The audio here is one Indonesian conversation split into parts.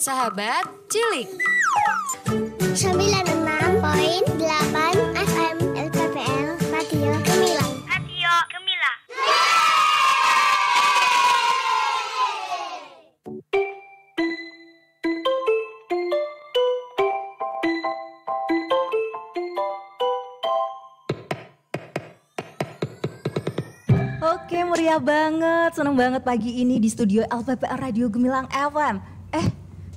Sahabat Cilik 96.8 FM LPPL Radio Gemilang. Radio Gemilang. Oke, meriah banget, seneng banget pagi ini di studio LPPL Radio Gemilang FM.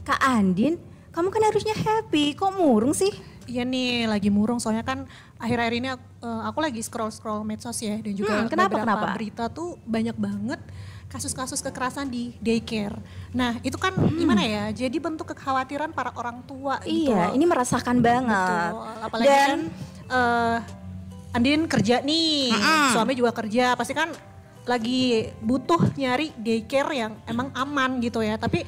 Kak Andin, kamu kan harusnya happy, kok murung sih? Iya nih, lagi murung soalnya kan akhir-akhir ini aku lagi scroll medsos ya. Dan juga beberapa berita tuh banyak banget kasus-kasus kekerasan di daycare. Nah itu kan gimana ya, jadi bentuk kekhawatiran para orang tua gitu. Iya, ini merasakan banget. Betul. Apalagi kan Andin kerja nih, suami juga kerja, pasti kan lagi butuh nyari daycare yang emang aman gitu ya. Tapi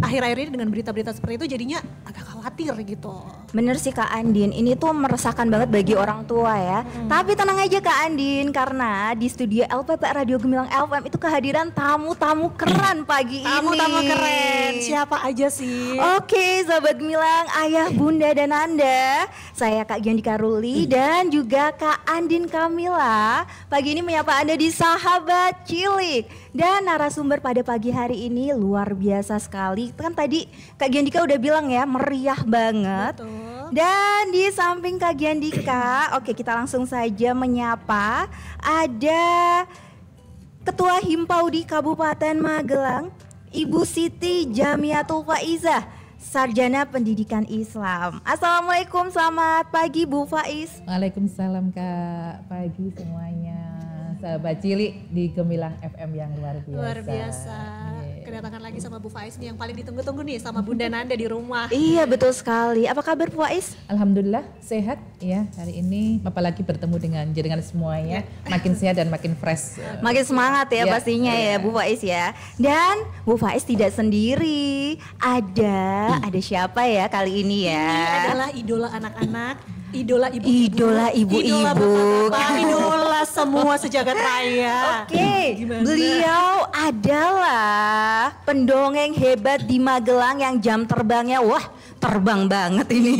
akhir-akhir ini dengan berita-berita seperti itu jadinya agak khawatir gitu. Bener sih Kak Andin, ini tuh meresahkan banget bagi orang tua ya. Tapi tenang aja Kak Andin, karena di studio LPP Radio Gemilang FM itu kehadiran tamu-tamu keren pagi ini. Tamu-tamu keren, siapa aja sih? Oke, sahabat Gemilang, ayah, bunda, dan anda. Saya Kak Giandika Ruli dan juga Kak Andin Kamila. Pagi ini menyapa anda di Sahabat Cilik. Dan narasumber pada pagi hari ini luar biasa sekali. Kan tadi Kak Giandika udah bilang ya, meriah banget. Betul. Dan di samping Kak Giandika, oke kita langsung saja menyapa. Ada Ketua Himpau di Kabupaten Magelang, Ibu Siti Jamiatul Faizah, Sarjana Pendidikan Islam. Assalamualaikum, selamat pagi Bu Faiz. Waalaikumsalam Kak, pagi semuanya. Sahabat Cilik di Gemilang FM yang luar biasa. Luar biasa. Kedatangan lagi sama Bu Faiz nih yang paling ditunggu-tunggu nih sama Bunda Nanda di rumah. Iya betul sekali. Apa kabar Bu Faiz? Alhamdulillah sehat ya hari ini. Apalagi bertemu dengan semuanya, makin sehat dan makin fresh. Makin semangat ya pastinya ya Bu Faiz ya. Dan Bu Faiz tidak sendiri. Ada siapa ya kali ini ya? Ini adalah idola anak-anak. Idola ibu-ibu, idola bapak-bapak, idola semua sejagat raya. Oke, beliau adalah pendongeng hebat di Magelang yang jam terbangnya terbang banget ini.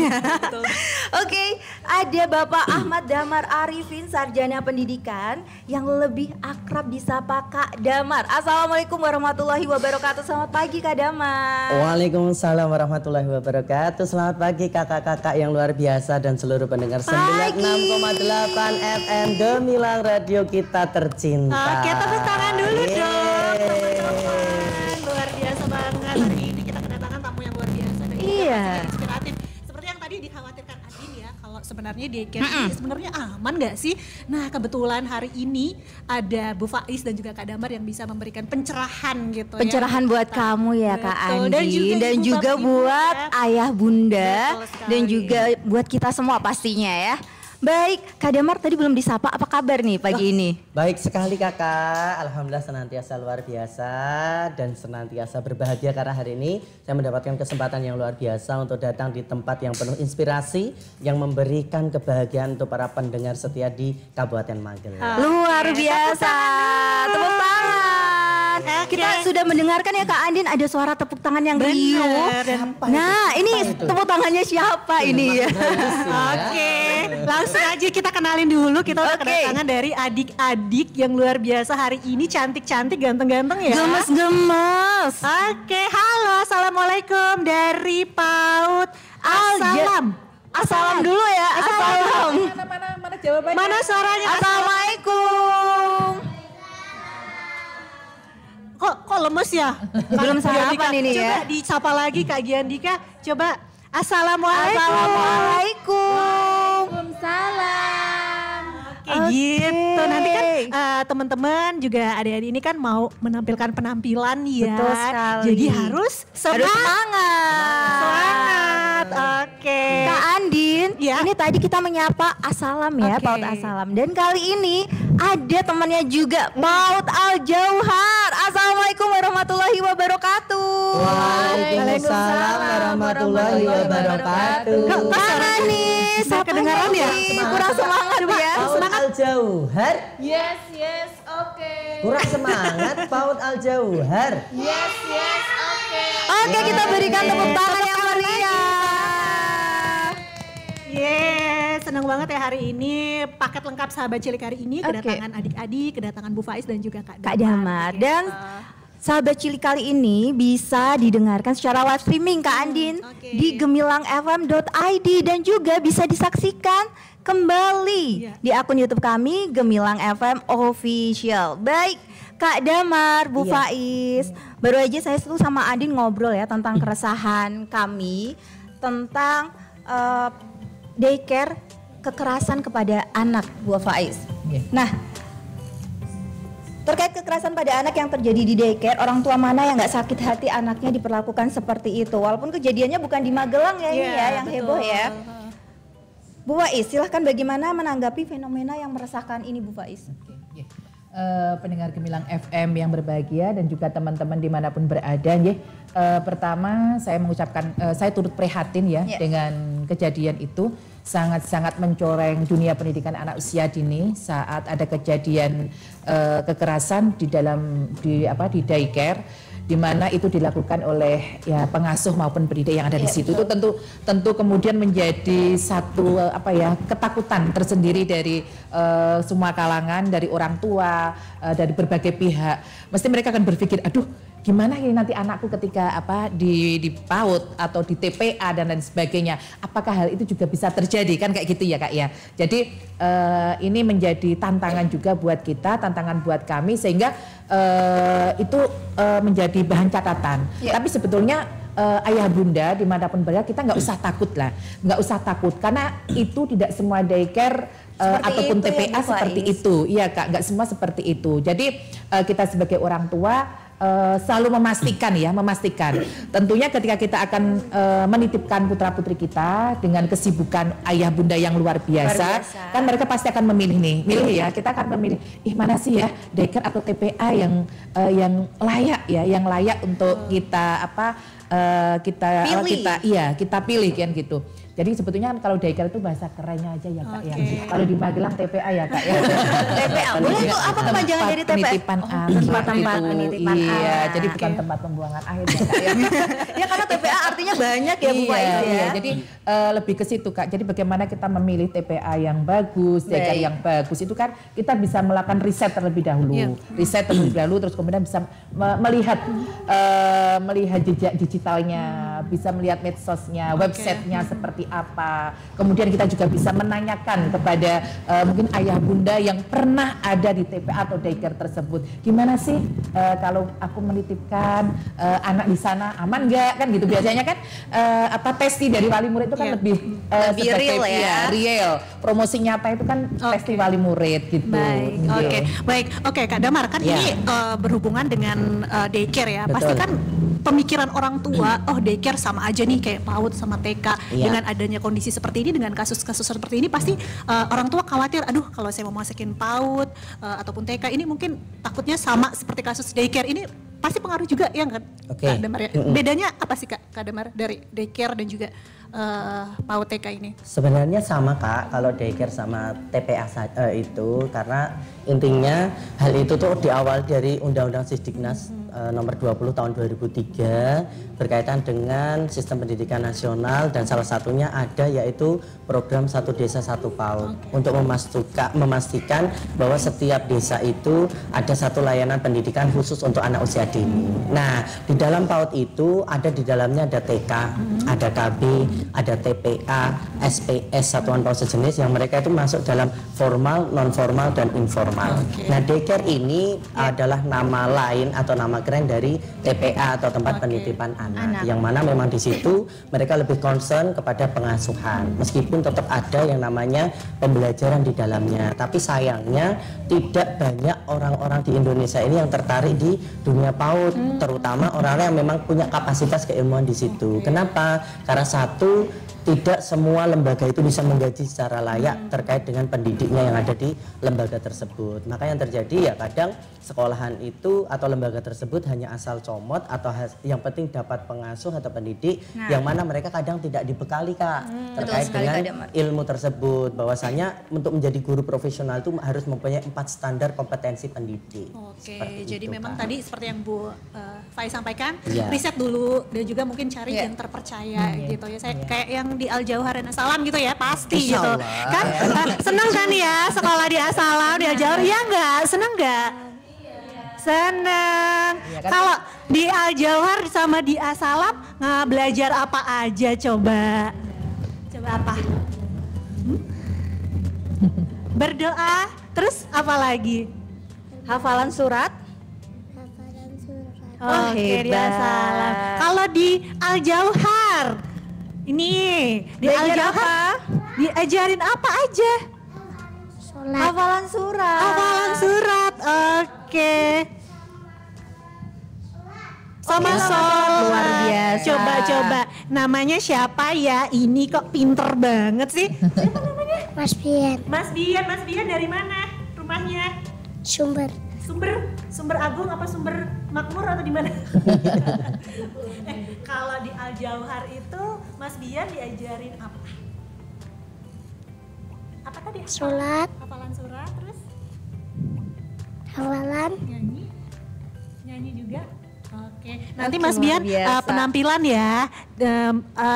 Oke, ada Bapak Ahmad Damar Arifin, Sarjana Pendidikan yang lebih akrab disapa Kak Damar. Assalamualaikum warahmatullahi wabarakatuh. Selamat pagi Kak Damar. Waalaikumsalam warahmatullahi wabarakatuh. Selamat pagi kakak-kakak yang luar biasa dan seluruh pendengar 96,8 FM Gemilang Radio kita tercinta. Oke, tepuk tangan dulu dong. Luar biasa banget hari ini kita kedatangan tamu yang luar biasa dan inspiratif. Seperti yang tadi dikhawatirkan Adin ya, kalau sebenarnya daycare ini sebenarnya aman nggak sih? Nah kebetulan hari ini ada Bu Faiz dan juga Kak Damar yang bisa memberikan pencerahan gitu. Pencerahan buat kamu ya Kak Andi dan juga buat ayah bunda dan juga buat kita semua pastinya ya. Baik, Kak Damar tadi belum disapa, apa kabar nih pagi ini? Baik sekali kakak, alhamdulillah senantiasa luar biasa dan senantiasa berbahagia karena hari ini saya mendapatkan kesempatan yang luar biasa untuk datang di tempat yang penuh inspirasi yang memberikan kebahagiaan untuk para pendengar setia di Kabupaten Magelang. Luar biasa, tepuk tangan. Kita sudah mendengarkan ya Kak Andin ada suara tepuk tangan yang riuh. Nah ini tepuk tangannya siapa ini ya? Oke, langsung aja kita kenalin dulu. Kita udah kedatangan dari adik-adik yang luar biasa hari ini, cantik-cantik, ganteng-ganteng ya. Gemes-gemes. Oke, halo, assalamualaikum dari PAUD Assalam. Assalam dulu ya. Assalam. Mana jawabannya? Mana suaranya? Assalamualaikum. Kok lemes ya? Belum sarapan ini ya. Coba disapa lagi Kak Giandika. Coba Assalamualaikum. Waalaikumsalam. Kayak gitu. Nanti kan teman-teman juga adik-adik ini kan mau menampilkan penampilan ya. Betul sekali. Jadi harus semangat. Oke. Kak Andin, Ya. ini tadi kita menyapa Assalam ya, PAUD Assalam. Dan kali ini ada temannya juga, PAUD Al-Jauhar. Assalamualaikum warahmatullahi wabarakatuh. Waalaikumsalam warahmatullahi wabarakatuh. Mana nih? Siapa kedengaran ya? Kurang semangat ya. PAUD Al-Jauhar. Yes, oke. Kurang semangat PAUD Al-Jauhar. Yes, oke. Oke, kita berikan tepuk tangan yang meriah. Senang banget ya hari ini, paket lengkap sahabat cilik hari ini, kedatangan adik-adik, kedatangan Bu Faiz dan juga Kak Damar. Dan sahabat cilik kali ini bisa didengarkan secara live streaming Kak Andin di gemilangfm.id dan juga bisa disaksikan kembali di akun YouTube kami Gemilang FM Official. Baik, Kak Damar, Bu Faiz, baru aja saya tuh sama Andin ngobrol ya tentang keresahan kami tentang daycare kekerasan kepada anak, Bu Faiz. Nah, terkait kekerasan pada anak yang terjadi di daycare, orang tua mana yang nggak sakit hati anaknya diperlakukan seperti itu? Walaupun kejadiannya bukan di Magelang ya, ini ya yang heboh ya. Bu Faiz, silahkan bagaimana menanggapi fenomena yang meresahkan ini, Bu Faiz? Pendengar Gemilang FM yang berbahagia dan juga teman-teman dimanapun berada, pertama saya mengucapkan saya turut prihatin dengan kejadian itu. Sangat-sangat mencoreng dunia pendidikan anak usia dini saat ada kejadian kekerasan di daycare, di mana itu dilakukan oleh pengasuh maupun pendidik yang ada di situ. Itu tentu kemudian menjadi satu ketakutan tersendiri dari semua kalangan, dari orang tua, dari berbagai pihak. Mesti mereka akan berpikir, aduh, gimana ini nanti anakku ketika di PAUD atau di TPA dan lain sebagainya, apakah hal itu juga bisa terjadi, kan kayak gitu ya Kak ya. Jadi ini menjadi tantangan juga buat kita, tantangan buat kami, sehingga itu menjadi bahan catatan. Tapi sebetulnya ayah bunda dimanapun berada, kita nggak usah takut lah, nggak usah takut, karena itu tidak semua daycare ataupun TPA seperti itu. Iya Kak, nggak semua seperti itu. Jadi kita sebagai orang tua selalu memastikan. Tentunya ketika kita akan menitipkan putra putri kita dengan kesibukan ayah bunda yang luar biasa, kan mereka pasti akan memilih kita akan memilih mana sih ya daycare atau TPA yang layak ya, yang layak untuk kita pilih kan gitu. Jadi sebetulnya kalau daycare itu bahasa kerennya aja ya Kak ya. Kalau di Magelang TPA ya Kak ya. TPA, boleh tuh apa kepanjangan dari TPA? Penitipan tempat penitipan anak. Iya, jadi bukan tempat pembuangan akhir ya Kak ya. Ya karena TPA artinya banyak ya Bu Faiz ya. Iya, jadi lebih ke situ Kak. Jadi bagaimana kita memilih TPA yang bagus, daycare yang bagus itu kan kita bisa melakukan riset terlebih dahulu. Riset terlebih dahulu, terus kemudian bisa melihat jejak digitalnya, bisa melihat medsosnya, websitenya seperti apa. Kemudian kita juga bisa menanyakan kepada mungkin ayah bunda yang pernah ada di TPA atau daycare tersebut, gimana sih kalau aku menitipkan anak di sana aman nggak, kan gitu. Biasanya kan testi dari wali murid itu kan lebih real ya. Real. Promosi nyata itu kan testi wali murid gitu. Baik. Oke, Kak Damar, kan ini berhubungan dengan daycare ya. Pasti kan pemikiran orang tua, daycare sama aja nih kayak PAUD sama TK. Dengan adanya kondisi seperti ini, dengan kasus-kasus seperti ini, pasti orang tua khawatir, aduh kalau saya mau masukin PAUD ataupun TK ini mungkin takutnya sama seperti kasus daycare ini, pasti pengaruh juga ya kan Kak Damar ya? Bedanya apa sih Kak Damar dari daycare dan juga PAUD TK ini? Sebenarnya sama Kak, kalau daycare sama TPA itu, karena intinya hal itu tuh diawali dari Undang-Undang Sisdiknas nomor 20 tahun 2003 berkaitan dengan sistem pendidikan nasional, dan salah satunya ada yaitu program Satu Desa Satu PAUD untuk memastikan bahwa setiap desa itu ada satu layanan pendidikan khusus untuk anak usia dini. Nah, di dalam PAUD itu di dalamnya ada TK, ada KB, ada TPA, SPS, satuan PAUD sejenis, yang mereka itu masuk dalam formal, non formal dan informal. Nah, daycare ini adalah nama lain atau nama keren dari TPA atau tempat penitipan anak, yang mana memang di situ mereka lebih concern kepada pengasuhan, meskipun tetap ada yang namanya pembelajaran di dalamnya. Tapi sayangnya tidak banyak orang-orang di Indonesia ini yang tertarik di dunia PAUD, terutama orang-orang yang memang punya kapasitas keilmuan di situ. Kenapa? Karena satu, itu tidak semua lembaga itu bisa menggaji secara layak terkait dengan pendidiknya yang ada di lembaga tersebut. Maka yang terjadi ya kadang sekolahan itu atau lembaga tersebut hanya asal comot atau yang penting dapat pengasuh atau pendidik yang mana mereka kadang tidak dibekali Kak terkait dengan ilmu tersebut. Bahwasanya untuk menjadi guru profesional itu harus mempunyai 4 standar kompetensi pendidik. Oke, jadi itu, memang tadi seperti yang Bu Fai sampaikan, Iya. riset dulu dan juga mungkin cari yang terpercaya gitu ya. Saya kayak yang di Al Jauhar dan Asalam gitu ya, pasti gitu. Kan senang kan ya sekolah di Asalam, di Al Jauhar, ya enggak? Senang enggak? Senang. Kalau di Al Jauhar sama di Asalam belajar apa aja coba? Coba apa? Berdoa, terus apa lagi? Hafalan surat. Hafalan surat. Oke, di hebat. Asalam. Kalau di Al Jauhar, ini di Al Belajar Jauhar diajarin apa aja? Sholat. Hafalan surat. Hafalan surat, oke. Sama sholat. Luar biasa. Coba-coba, namanya siapa ya? Ini kok pinter banget sih. Siapa namanya? Mas Bian. Mas Bian dari mana rumahnya? Sumber. Sumber Agung apa Sumber Makmur atau di mana? Kalau di Al Jauhar itu Mas Bian diajarin apa? Apa tadi? Sholat. Hafalan surat, terus Hafalan. nyanyi juga. Oke, nanti Oke, Mas luar Bian biasa. penampilan ya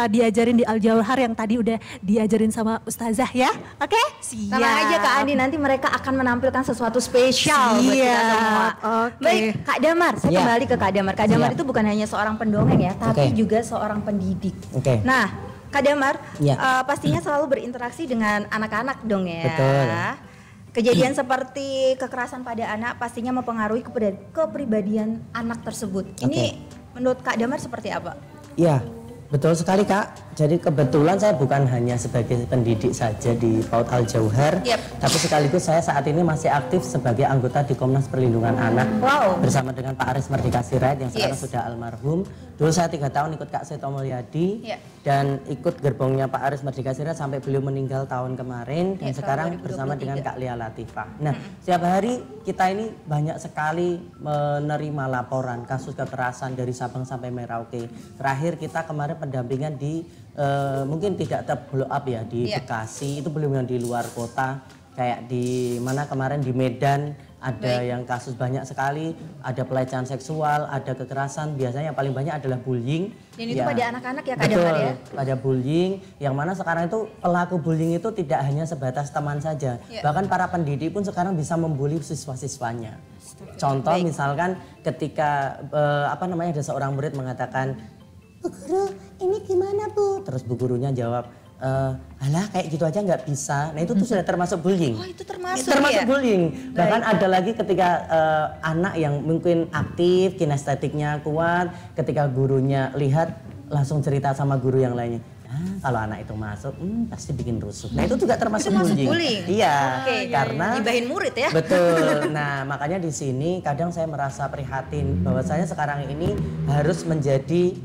diajarin di Al Jauhar yang tadi udah diajarin sama Ustazah ya. Oke? Siap. Tenang aja Kak Andi, nanti mereka akan menampilkan sesuatu spesial buat kita semua. Oke. Baik, Kak Damar, saya Ya. kembali ke Kak Damar. Kak Damar Siap. itu bukan hanya seorang pendongeng ya, tapi Oke. juga seorang pendidik. Oke. Nah, Kak Damar, Ya. pastinya selalu berinteraksi dengan anak-anak dong ya. Betul. Kejadian seperti kekerasan pada anak pastinya mempengaruhi kepribadian anak tersebut. Ini menurut Kak Damar seperti apa? Iya, betul sekali Kak. Jadi kebetulan saya bukan hanya sebagai pendidik saja di PAUD Al Jauhar, tapi sekaligus saya saat ini masih aktif sebagai anggota di Komnas Perlindungan Anak bersama dengan Pak Aris Merdeka Sirait yang sekarang sudah almarhum. Dulu saya 3 tahun ikut Kak Seto Mulyadi dan ikut gerbongnya Pak Aris Merdeka Sirait sampai beliau meninggal tahun kemarin dan sekarang bersama dengan Kak Lia Latifah. Nah, setiap hari kita ini banyak sekali menerima laporan kasus kekerasan dari Sabang sampai Merauke. Terakhir kita kemarin pendampingan di mungkin tidak ter-blow up ya di Bekasi, itu belum yang di luar kota, kayak di mana kemarin di Medan ada yang kasus banyak sekali, ada pelecehan seksual, ada kekerasan, biasanya yang paling banyak adalah bullying. Dan itu pada anak-anak ya Kak Damar ya? Pada bullying, yang mana sekarang itu pelaku bullying itu tidak hanya sebatas teman saja, bahkan para pendidik pun sekarang bisa membuli siswa-siswanya. Contoh misalkan ketika ada seorang murid mengatakan, "Bu Guru, ini gimana Bu?" Terus Bu Gurunya jawab, "Alah kayak gitu aja nggak bisa." Nah itu tuh sudah termasuk bullying. Oh itu termasuk Termasuk ya? bullying. Bahkan ada lagi ketika anak yang mungkin aktif, kinestetiknya kuat, ketika gurunya lihat langsung cerita sama guru yang lainnya. Kalau anak itu masuk, pasti bikin rusuh. Nah itu juga termasuk bullying. Iya, karena ngibahin murid ya. Betul. Nah makanya di sini kadang saya merasa prihatin bahwa saya sekarang ini harus menjadi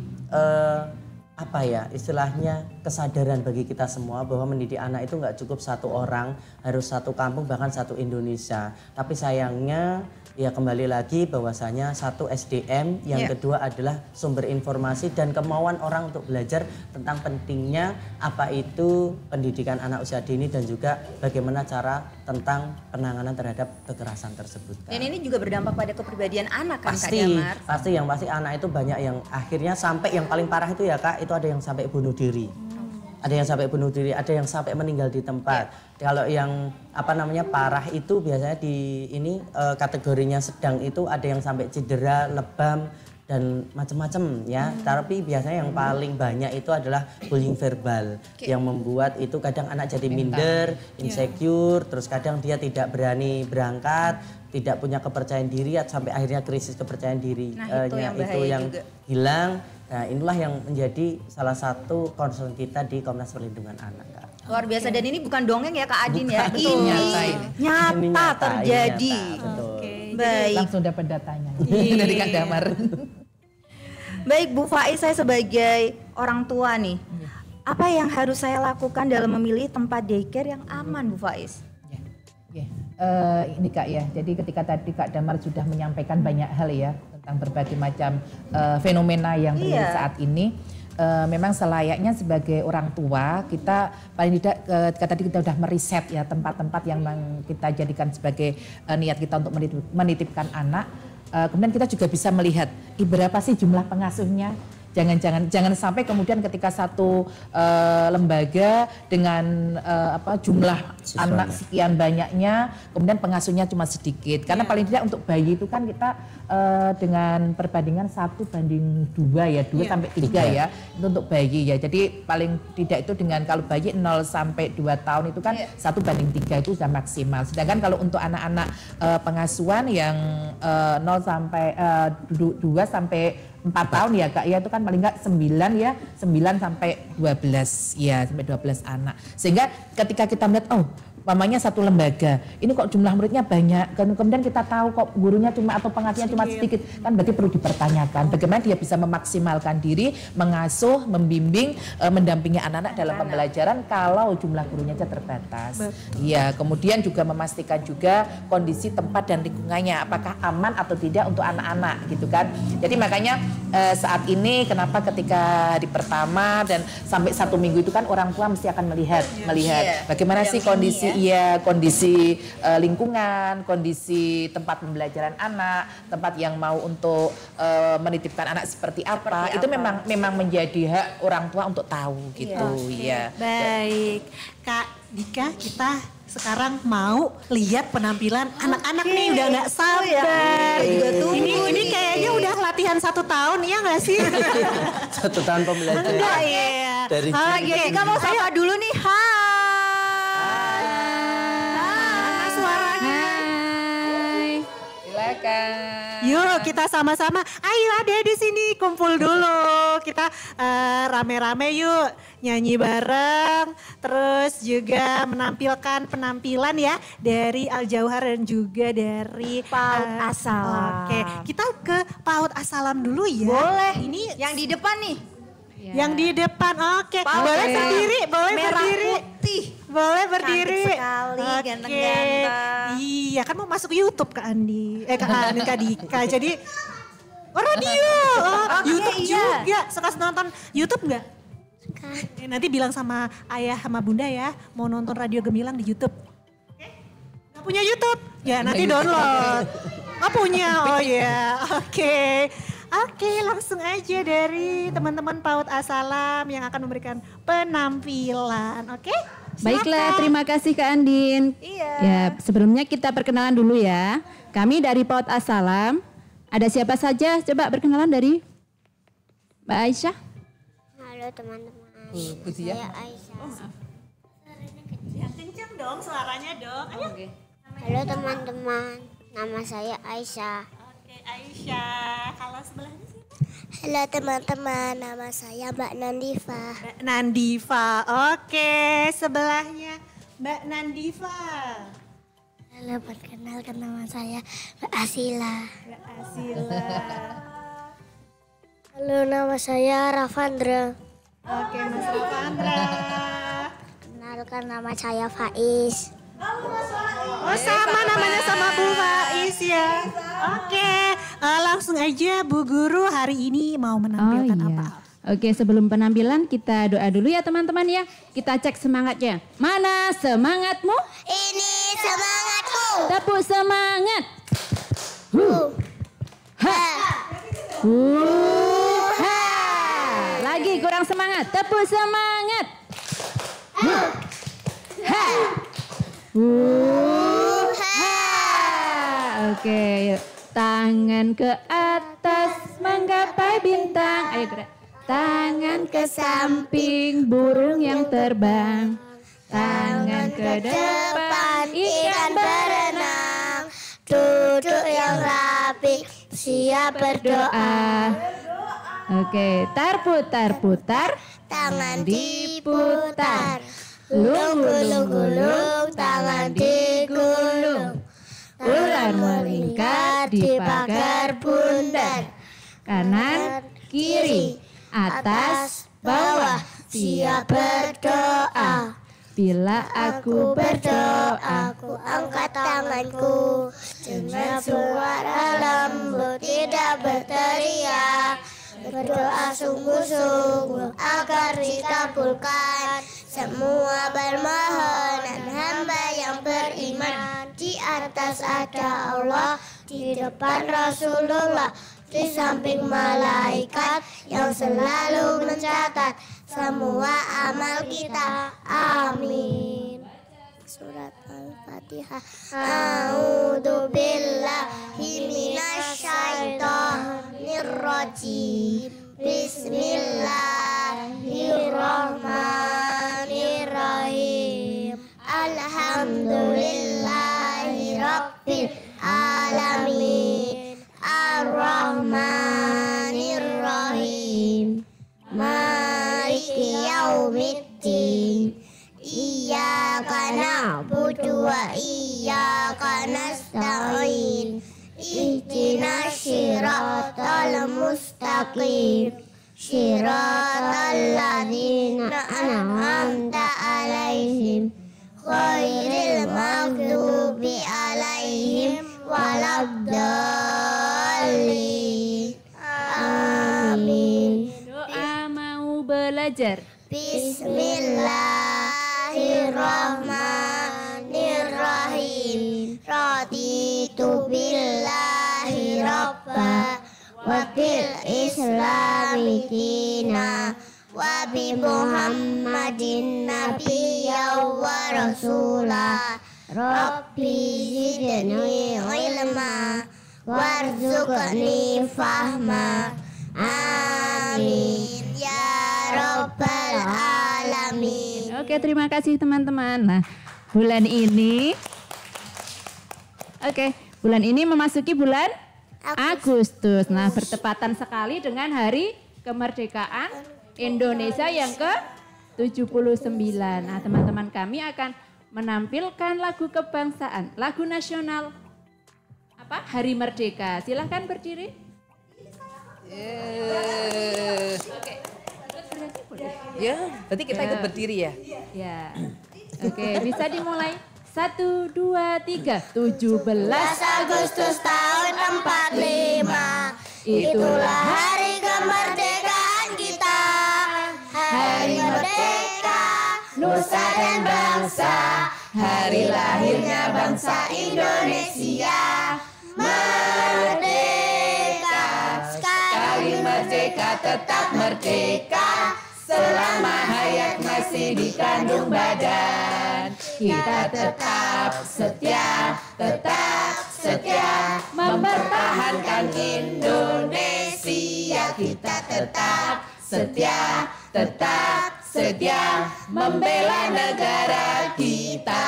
istilahnya kesadaran bagi kita semua bahwa mendidik anak itu nggak cukup satu orang, harus satu kampung bahkan satu Indonesia. Tapi sayangnya ya kembali lagi bahwasanya satu SDM, yang kedua adalah sumber informasi dan kemauan orang untuk belajar tentang pentingnya apa itu pendidikan anak usia dini dan juga bagaimana cara tentang penanganan terhadap kekerasan tersebut. Dan ini juga berdampak pada kepribadian anak kan Kak Pasti, Damar? pasti yang pasti anak itu banyak yang akhirnya sampai yang paling parah itu ya Kak, itu ada yang sampai bunuh diri. Ada yang sampai bunuh diri, ada yang sampai meninggal di tempat. Kalau yang parah itu biasanya di ini kategorinya sedang itu ada yang sampai cedera, lebam dan macam-macam ya. Tapi biasanya yang paling banyak itu adalah bullying verbal yang membuat itu kadang anak jadi minder, insecure, terus kadang dia tidak berani berangkat, tidak punya kepercayaan diri sampai akhirnya krisis kepercayaan diri itu yang hilang. Nah inilah yang menjadi salah satu concern kita di Komnas Perlindungan Anak Kak. Luar biasa dan ini bukan dongeng ya Kak Adin ya, Betul. ini nyata terjadi. Baik. Langsung dapat datanya dari Kak Damar. Baik Bu Faiz, saya sebagai orang tua nih, Apa yang harus saya lakukan dalam memilih tempat daycare yang aman, Bu Faiz? Ini Kak ya, jadi ketika tadi Kak Damar sudah menyampaikan banyak hal ya tentang berbagai macam fenomena yang terjadi saat ini. Memang selayaknya sebagai orang tua kita paling tidak ketika tadi kita sudah meriset ya tempat-tempat yang kita jadikan sebagai niat kita untuk menitipkan anak. Kemudian kita juga bisa melihat berapa sih jumlah pengasuhnya. Jangan sampai kemudian ketika satu lembaga dengan jumlah anak sekian banyaknya, kemudian pengasuhnya cuma sedikit. Karena paling tidak untuk bayi itu kan kita dengan perbandingan 1:2 ya, 2 sampai 3 ya, itu untuk bayi ya. Jadi paling tidak itu dengan kalau bayi 0 sampai 2 tahun itu kan 1:3 itu sudah maksimal. Sedangkan kalau untuk anak-anak pengasuhan yang 0 sampai 2 sampai 4 tahun ya Kak, ya itu kan paling enggak 9 ya, 9 sampai 12 ya, sampai 12 anak. Sehingga ketika kita melihat mamanya satu lembaga, ini kok jumlah muridnya banyak, kemudian kita tahu kok gurunya cuma atau pengasuhnya cuma sedikit, kan berarti perlu dipertanyakan bagaimana dia bisa memaksimalkan diri, mengasuh, membimbing, mendampingi anak-anak dalam pembelajaran kalau jumlah gurunya saja terbatas. Iya, kemudian juga memastikan juga kondisi tempat dan lingkungannya, apakah aman atau tidak untuk anak-anak gitu kan. Jadi makanya saat ini kenapa ketika hari pertama dan sampai 1 minggu itu kan orang tua mesti akan melihat bagaimana sih kondisi kondisi lingkungan, kondisi tempat pembelajaran anak, tempat yang mau untuk menitipkan anak seperti apa. Itu memang menjadi hak orang tua untuk tahu gitu ya. Baik, Kak Dika, kita sekarang mau lihat penampilan anak-anak nih, udah nggak sabar. Ini kayaknya udah latihan 1 tahun, ya nggak sih? 1 tahun pembelajaran. Enggak ya. Dari Dika mau sapa dulu nih. Yuk kita sama-sama, ayo ada di sini kumpul dulu, kita rame-rame yuk nyanyi bareng, terus juga menampilkan penampilan ya dari Al Jauhar dan juga dari PAUD As-Salam. Oke, kita ke PAUD As-Salam dulu ya. Boleh. Ini Yang di depan nih. yang di depan, oke. PAUD Boleh As-Salam. berdiri, boleh Merah berdiri. putih. Boleh berdiri. Cantik sekali, Oke. ganteng-ganteng. Iya, kan mau masuk YouTube Kak Andi. Kak Dika. Jadi radio. YouTube juga. Suka nonton YouTube nggak? Nanti bilang sama ayah sama bunda ya, mau nonton Radio Gemilang di YouTube. Nggak punya YouTube? Ya nanti download. Oh punya, oh ya. Oke, langsung aja dari teman-teman PAUD As-Salam yang akan memberikan penampilan. Oke? Baiklah, terima kasih Kak Andin. Iya. Ya, sebelumnya kita perkenalan dulu ya. Kami dari PAUD As-Salam. Ada siapa saja? Coba berkenalan dari Mbak Aisyah. Halo teman-teman. Buzia. Saya Aisyah. Yang kencang dong suaranya dong. Ayo. Halo teman-teman. Nama saya Aisyah. Oke, Aisyah. Kalau sebelahnya sih? Halo teman-teman. Nama saya Mbak Nandifa. Mbak Nandifa. Oke, sebelahnya Mbak Nandifa. Halo, perkenalkan nama saya Mbak Asila. Mbak Asila. Halo, nama saya Rafandra. Oke, Mas Ravandra. Kenalkan nama saya Faiz. Oh, sama namanya sama Bu Faiz ya. Oke, langsung aja Bu Guru hari ini mau menampilkan apa? Oke, sebelum penampilan kita doa dulu ya teman-teman ya. Kita cek semangatnya. Mana semangatmu? Ini semangatku. Tepuk semangat. Ha. Ha. Lagi kurang semangat. Tepuk semangat. Ha. Ha. Oke, tangan ke atas menggapai bintang. Ayo gerak. Tangan ke samping burung yang terbang. Tangan ke depan ikan berenang. Duduk yang rapi, siap berdoa. Oke, putar. Tangan diputar. Gulung-gulung, tangan digulung. Ular melingkar di pagar bundar. Kanan, kiri, atas, bawah. siap berdoa. Bila aku berdoa, Aku angkat tanganku dengan suara lembut, tidak berteriak. Berdoa sungguh-sungguh agar dikabulkan semua permohonan hamba yang beriman. Di atas ada Allah, di depan Rasulullah, di samping malaikat yang selalu mencatat semua amal kita. Amin. Surat Al-Fatihah. A'udzu billahi minasyaitonir rajim. Bismillahirrahmanirrahim. Alhamdulillahi rabbil alamin. Ar-Rahmanir-Rahim. Maliki yaumiddin. Iyyaka na'budu wa iyyaka nasta'in. Ihdinas shiratal mustaqim. Shiratal ladzina an'amta 'alaihim ghairil maghdubi 'alaihim waladdallin. Amin. doa mau belajar. Bismillahirrahmanirrahim. Raditu billahi rabba wa bil islami dina wa bi muhammadin nabiyya wa rasula. Rabbi zidni ilma warzuqni fahma. Amin ya rabbal alamin. Oke, terima kasih teman-teman. Nah, bulan ini memasuki bulan Agustus. Nah, bertepatan sekali dengan hari kemerdekaan Indonesia yang ke-79. Nah, teman-teman kami akan menampilkan lagu kebangsaan, lagu nasional Hari Merdeka. Silahkan berdiri. Ya, berarti kita ikut berdiri ya. Ya. Oke, bisa dimulai. 1, 2, 3. 17 Agustus tahun 45. Itulah hari kemerdekaan kita. Hari merdeka, nusa dan bangsa. Hari lahirnya bangsa Indonesia. Merdeka, sekali merdeka tetap merdeka. Selama hayat masih dikandung badan, kita tetap setia mempertahankan Indonesia. Kita tetap setia membela negara kita.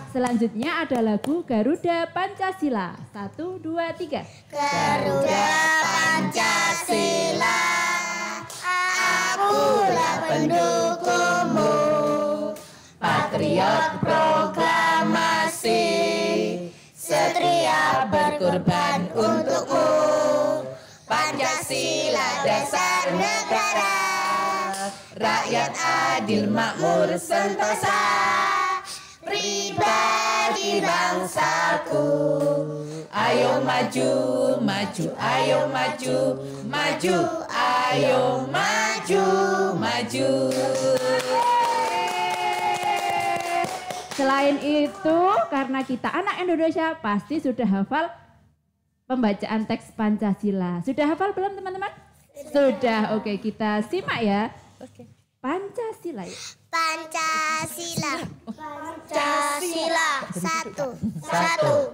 Selanjutnya ada lagu Garuda Pancasila. 1, 2, 3. Garuda Pancasila, akulah pendukungmu. Patriot proklamasi, setia berkorban untukmu. Pancasila dasar negara, rakyat adil makmur sentosa. Pribadi bangsaku, ayo maju, maju, ayo maju, maju, ayo maju, maju. Selain itu, karena kita anak Indonesia pasti sudah hafal pembacaan teks Pancasila. Sudah hafal belum teman-teman? Sudah. Oke, kita simak ya. Pancasila. Pancasila, Pancasila, satu,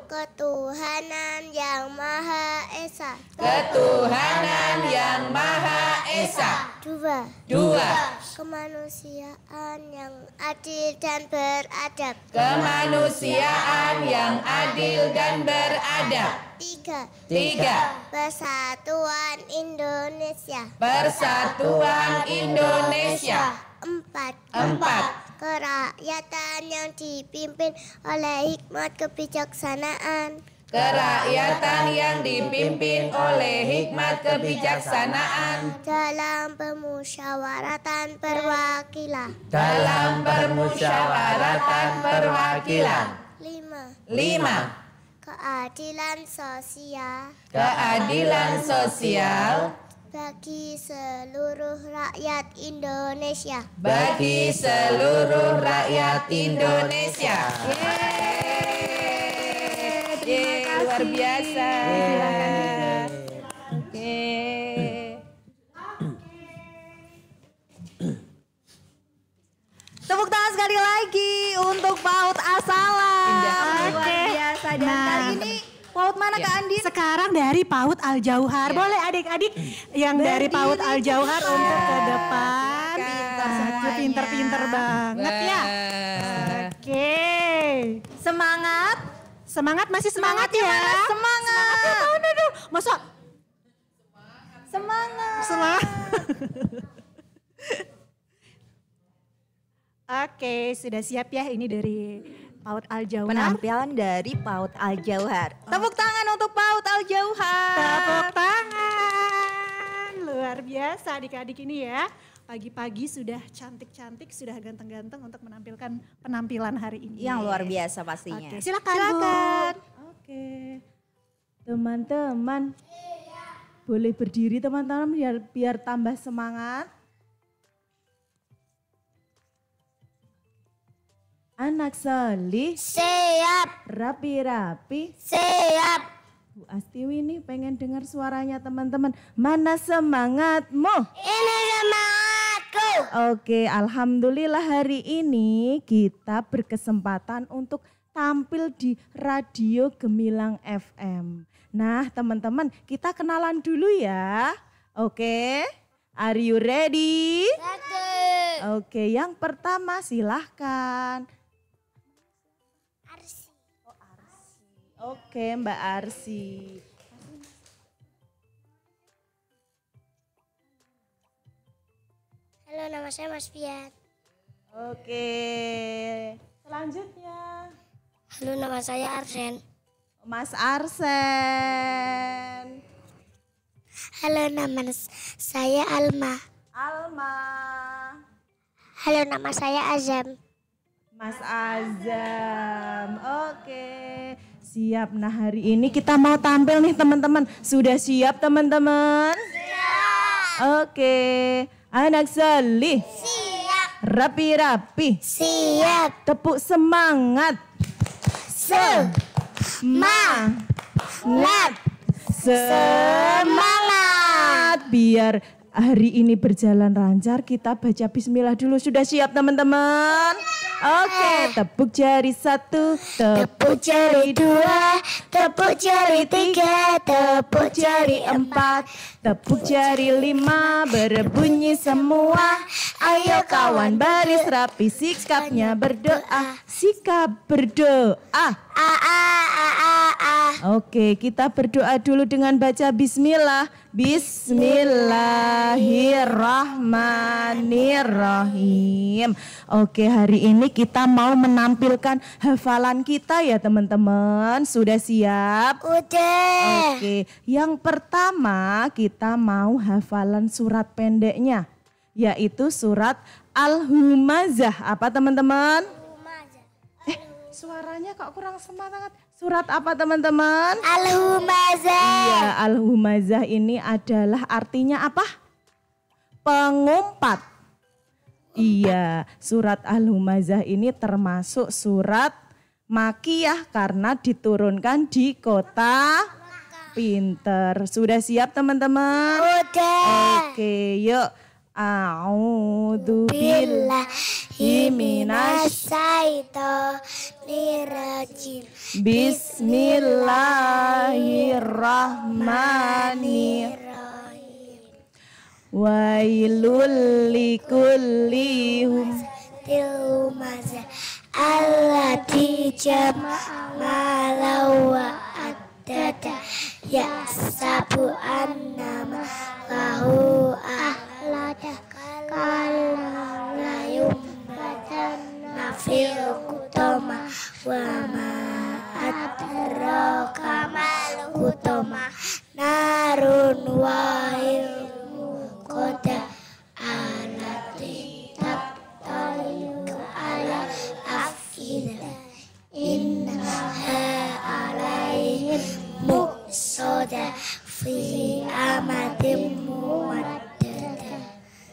ketuhanan yang Maha Esa. Ketuhanan yang Maha Esa. Dua, kemanusiaan yang adil dan beradab. Kemanusiaan yang adil dan beradab. Tiga, persatuan Indonesia. Persatuan Indonesia. Empat, kerakyatan yang dipimpin oleh hikmat kebijaksanaan. kerakyatan yang dipimpin oleh hikmat kebijaksanaan dalam permusyawaratan perwakilan. dalam permusyawaratan perwakilan. 5. 5. Keadilan sosial Keadilan sosial bagi seluruh rakyat Indonesia. bagi seluruh rakyat Indonesia. Yeay, luar biasa. Oke. Tepuk tangan sekali lagi untuk PAUD Asalam. Luar biasa. Dan kali ini PAUD mana Kak Andin? Sekarang dari PAUD Al Jauhar. Boleh adik-adik yang dari PAUD Al Jauhar untuk ke depan. Pinter-pinter banget ya. Oke. Semangat. Semangat, masih semangat ya. Semangat. Aduh. Masa Semangat. semangat. Oke, sudah siap ya ini dari PAUD Al Jauhar. Penampilan dari PAUD Al Jauhar. Tepuk tangan untuk PAUD Al Jauhar. Tepuk tangan. Luar biasa adik-adik ini ya. Pagi-pagi sudah cantik-cantik, sudah ganteng-ganteng untuk menampilkan penampilan hari ini. Yang luar biasa pastinya. Oke, silakan. Bu. Oke. Teman-teman. Boleh berdiri teman-teman biar tambah semangat. Anak solih, Siap, rapi-rapi. siap. Bu Astiwi nih pengen dengar suaranya teman-teman. Mana semangatmu? Ini semangatku. Oke, alhamdulillah hari ini kita berkesempatan untuk tampil di Radio Gemilang FM. Nah teman-teman kita kenalan dulu ya. Oke, are you ready? Oke, yang pertama silahkan. Oke, Mbak Arsi. Halo, nama saya Mas Fiat. Oke, selanjutnya Halo, nama saya Arsen. Mas Arsen. Halo, nama saya Alma. Alma. Halo, nama saya Azam. Mas Azam. Oke, siap. Nah hari ini kita mau tampil nih teman-teman. Sudah siap teman-teman? Siap. Oke, anak solih. Siap. Rapi-rapi. Siap. Tepuk semangat. Semangat. Biar hari ini berjalan lancar, kita baca bismillah dulu. Sudah siap teman-teman? Oke, tepuk jari 1, Tepuk jari 2, tepuk jari 3, tepuk jari 4. tepuk jari 5, berbunyi semua. Ayo kawan baris rapi, sikapnya berdoa. Sikap berdoa. Oke, kita berdoa dulu dengan baca bismillah. Bismillahirrahmanirrahim. Oke, hari ini kita mau menampilkan hafalan kita ya teman-teman. Sudah siap? Udah. Oke, yang pertama kita mau hafalan surat pendeknya. Yaitu surat Al-Humazah. Apa teman-teman? Suaranya kok kurang semangat. Surat apa teman-teman? Al-Humazah. Iya, Al-Humazah ini adalah artinya apa? Pengumpat. Iya, surat Al-Humazah ini termasuk surat Makiyah karena diturunkan di kota Pinter. Sudah siap teman-teman? Udah. Oke, yuk. A'udzu billahi Minasyaitonirrajim. Bismillahirrahmanirrahim. Wailul likulli Humazah allati jama'a wa addada yahsabu annama lahu ahlada kalla la yumbatanna fil qutama wa ma adraka utama narun wa ilmu koda alati tabtaliku ala afidah innaha alaihim muqsoda fi amadim muwaddada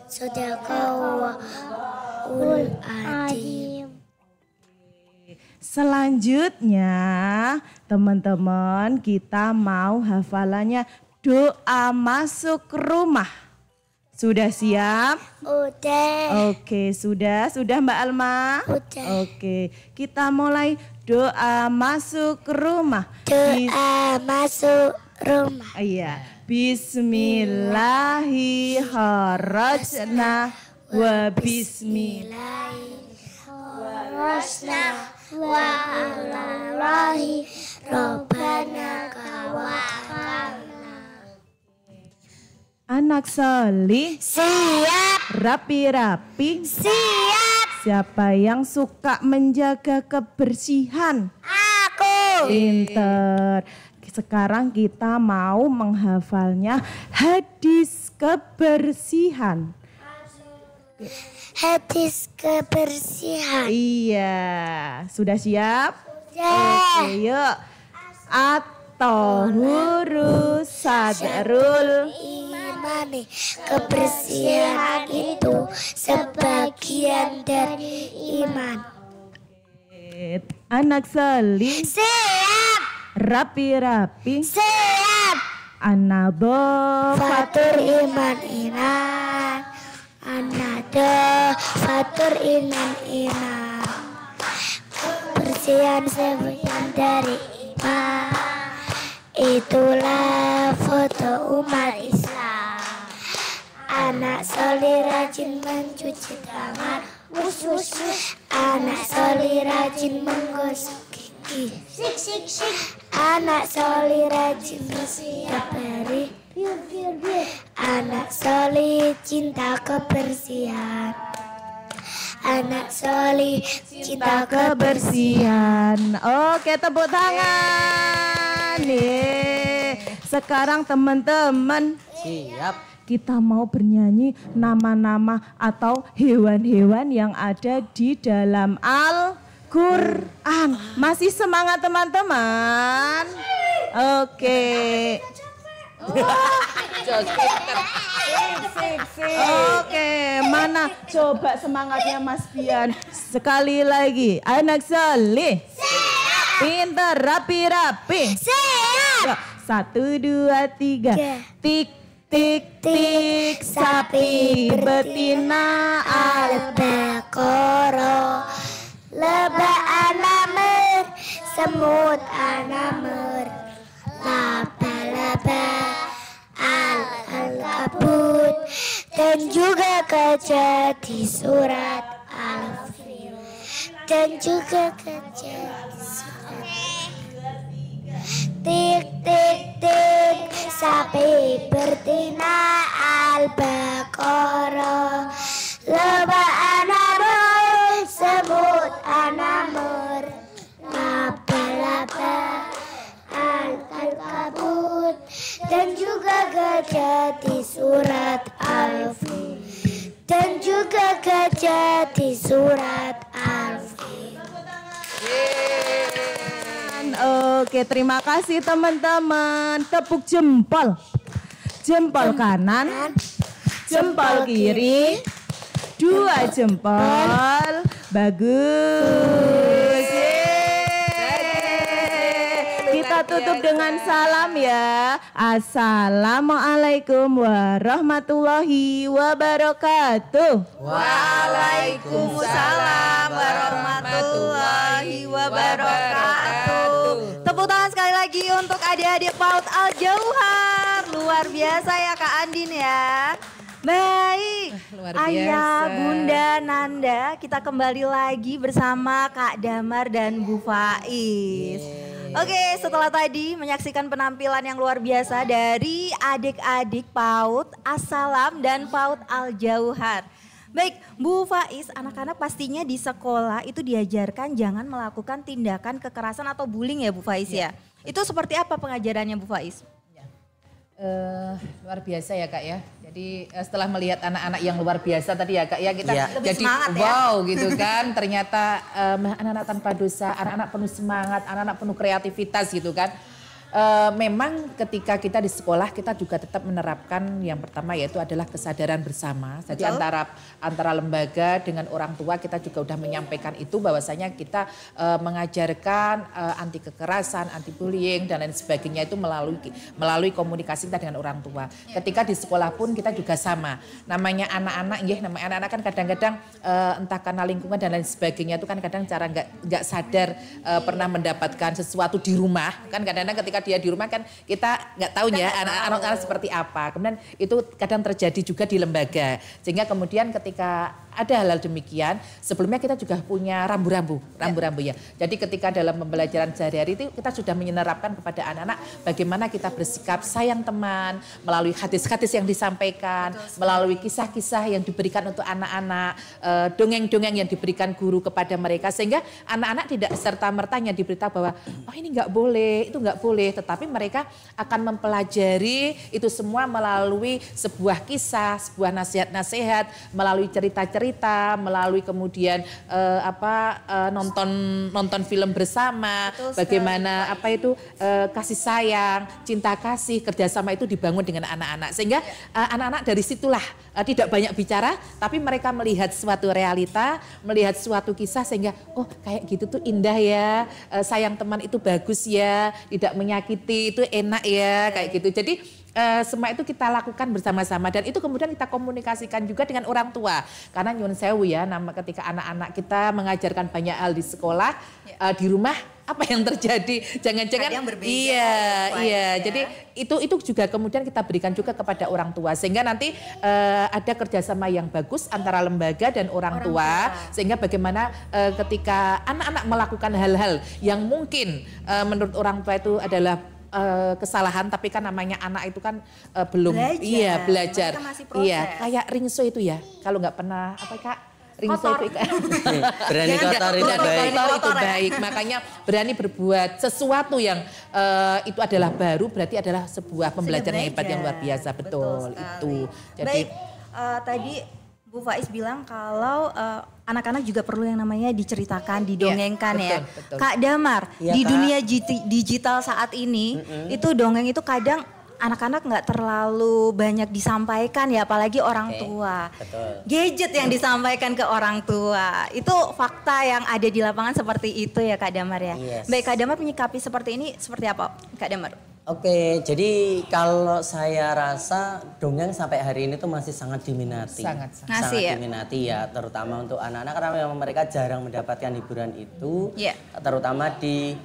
sadaqallahul azim. Selanjutnya teman-teman kita mau hafalannya doa masuk rumah. Sudah siap? Udah. Oke, sudah Mbak Alma? Udah. Oke, kita mulai doa masuk rumah. Doa masuk rumah. Iya. Bismillahirrahmanirrahim wa Bismillahirrahmanirrahim wa alallahi robbana kawakalna. Anak solih, Siap. rapi-rapi. Siap. Siapa yang suka menjaga kebersihan? Aku. Pinter. Sekarang kita mau menghafalnya hadis kebersihan. Hadis kebersihan. Iya, sudah siap? Ya. Oke, yuk. At-tahuru sadrul. Imani, kebersihan itu sebagian dari iman. Anak salih, Siap. rapi-rapi. Siap. An-nadhafatu. Fatur iman iman. Anada fatur iman iman. Kebersihan sebagian dari iman. Itulah foto umat Islam. Anak soleh rajin mencuci tangan. Anak soleh rajin menggosok gigi. Anak soleh rajin bersiap hari. Anak soleh cinta kebersihan. Anak soleh cinta kebersihan. Oke, tepuk tangan. Nih, sekarang teman-teman Siap. kita mau bernyanyi nama-nama atau hewan-hewan yang ada di dalam Al-Quran. Masih semangat teman-teman? Oke. Oke, mana coba semangatnya Mas Bian. Sekali lagi, anak soleh. Pintar, rapi-rapi. Siap. 1, 2, 3. Tik, tik, tik. Sapi betina Al-Baqarah. Lebah anamer, semut anamer. Laba-laba al-kabut. Dan juga gajah di surat Al-Fil. Dan juga gajah di surat Tik, tik, tik. Sapi betina Al-Baqarah. Lebah anamer, semut anamer. Laba-laba al-kabut. Dan juga gajah di surat Al-Fil. Dan juga gajah di surat Al-Fil. Oke, terima kasih teman-teman. Tepuk jempol. Jempol kanan, jempol kiri, 2 jempol. Bagus. Yeay. Kita tutup dengan salam ya. Assalamualaikum warahmatullahi wabarakatuh. Waalaikumsalam warahmatullahi wabarakatuh. Tepuk tangan sekali lagi untuk adik-adik PAUD Al-Jauhar. Luar biasa ya Kak Andin ya. Baik, Luar Ayah, biasa. Bunda, Nanda, kita kembali lagi bersama Kak Damar dan Bu Faiz. Oke, setelah tadi menyaksikan penampilan yang luar biasa dari adik-adik PAUD As-Salam dan PAUD Al-Jauhar. Baik, Bu Faiz, anak-anak pastinya di sekolah itu diajarkan jangan melakukan tindakan kekerasan atau bullying ya Bu Faiz ya. Itu seperti apa pengajarannya Bu Faiz? Luar biasa ya Kak ya. Jadi setelah melihat anak-anak yang luar biasa tadi ya Kak ya, kita jadi wow gitu kan. Ternyata anak-anak tanpa dosa, anak-anak penuh semangat, anak-anak penuh kreativitas gitu kan. Memang ketika kita di sekolah kita juga tetap menerapkan yang pertama yaitu adalah kesadaran bersama. Jadi antara lembaga dengan orang tua kita juga sudah menyampaikan itu bahwasanya kita mengajarkan anti kekerasan, anti bullying dan lain sebagainya itu melalui komunikasi kita dengan orang tua. Ketika di sekolah pun kita juga sama. Namanya anak-anak kan kadang-kadang entah karena lingkungan dan lain sebagainya itu kan kadang cara nggak sadar pernah mendapatkan sesuatu di rumah. Kan kadang-kadang ketika dia di rumah kan kita nggak tahu ya anak-anak seperti apa. Kemudian itu kadang terjadi juga di lembaga. Sehingga kemudian ketika ada hal-hal demikian, sebelumnya kita juga punya rambu-rambu ya. Jadi ketika dalam pembelajaran sehari-hari itu kita sudah menerapkan kepada anak-anak bagaimana kita bersikap sayang teman melalui hadis-hadis yang disampaikan, melalui kisah-kisah yang diberikan untuk anak-anak, dongeng-dongeng yang diberikan guru kepada mereka sehingga anak-anak tidak serta-mertanya diberitahu bahwa oh ini nggak boleh, itu nggak boleh, tetapi mereka akan mempelajari itu semua melalui sebuah kisah, sebuah nasihat-nasihat, melalui cerita-cerita, melalui kemudian nonton film bersama, bagaimana kasih sayang, cinta kasih, kerjasama itu dibangun dengan anak-anak sehingga anak-anak dari situlah tidak banyak bicara tapi mereka melihat suatu realita, melihat suatu kisah sehingga oh kayak gitu tuh indah ya, sayang teman itu bagus ya, tidak menyakiti itu enak ya kayak gitu. Jadi semua itu kita lakukan bersama-sama dan itu kemudian kita komunikasikan juga dengan orang tua karena nyun sewu ya, ketika anak-anak kita mengajarkan banyak hal di sekolah, di rumah apa yang terjadi, jangan-jangan iya. Jadi itu juga kemudian kita berikan juga kepada orang tua sehingga nanti ada kerjasama yang bagus antara lembaga dan orang tua sehingga bagaimana ketika anak-anak melakukan hal-hal yang mungkin menurut orang tua itu adalah kesalahan tapi kan namanya anak itu kan belum belajar. Kayak ringso itu ya. Kalau nggak pernah ringso itu berani kotor itu baik. Makanya berani berbuat sesuatu yang itu adalah baru berarti adalah sebuah pembelajaran yang hebat yang luar biasa. Betul itu. Jadi tadi Bu Faiz bilang kalau anak-anak juga perlu yang namanya diceritakan, didongengkan betul. Kak Damar, di dunia digital saat ini, itu dongeng itu kadang anak-anak nggak terlalu banyak disampaikan ya, apalagi orang tua. Betul. Gadget yang disampaikan ke orang tua, itu fakta yang ada di lapangan seperti itu ya Kak Damar ya. Yes. Baik Kak Damar menyikapi seperti ini seperti apa Kak Damar? Oke, jadi kalau saya rasa dongeng sampai hari ini tuh masih sangat diminati. Sangat diminati ya, terutama untuk anak-anak karena memang mereka jarang mendapatkan hiburan itu. Terutama di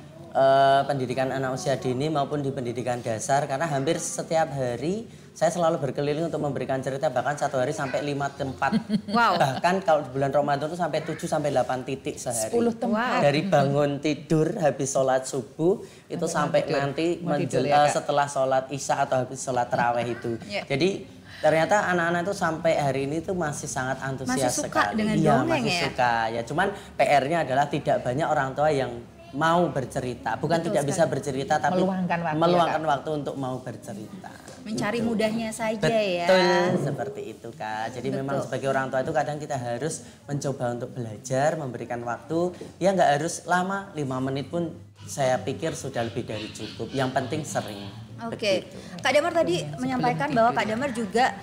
pendidikan anak usia dini maupun di pendidikan dasar karena hampir setiap hari saya selalu berkeliling untuk memberikan cerita bahkan satu hari sampai 5 tempat. Bahkan kalau di bulan Ramadan itu sampai 7 sampai 8 titik sehari. 10 tempat. Dari bangun tidur habis sholat subuh itu sampai nanti setelah sholat isya atau habis sholat tarawih itu. Jadi ternyata anak-anak itu sampai hari ini tuh masih sangat antusias sekali. Masih suka ya. Cuman PR-nya adalah tidak banyak orang tua yang mau bercerita. Bukan tidak bisa bercerita tapi meluangkan waktu untuk mau bercerita. Mencari mudahnya saja ya. Betul, seperti itu Kak. Jadi memang sebagai orang tua itu kadang kita harus mencoba untuk belajar, memberikan waktu. Ya nggak harus lama, 5 menit pun saya pikir sudah lebih dari cukup. Yang penting sering. Oke. Kak Damar tadi menyampaikan bahwa Kak Damar juga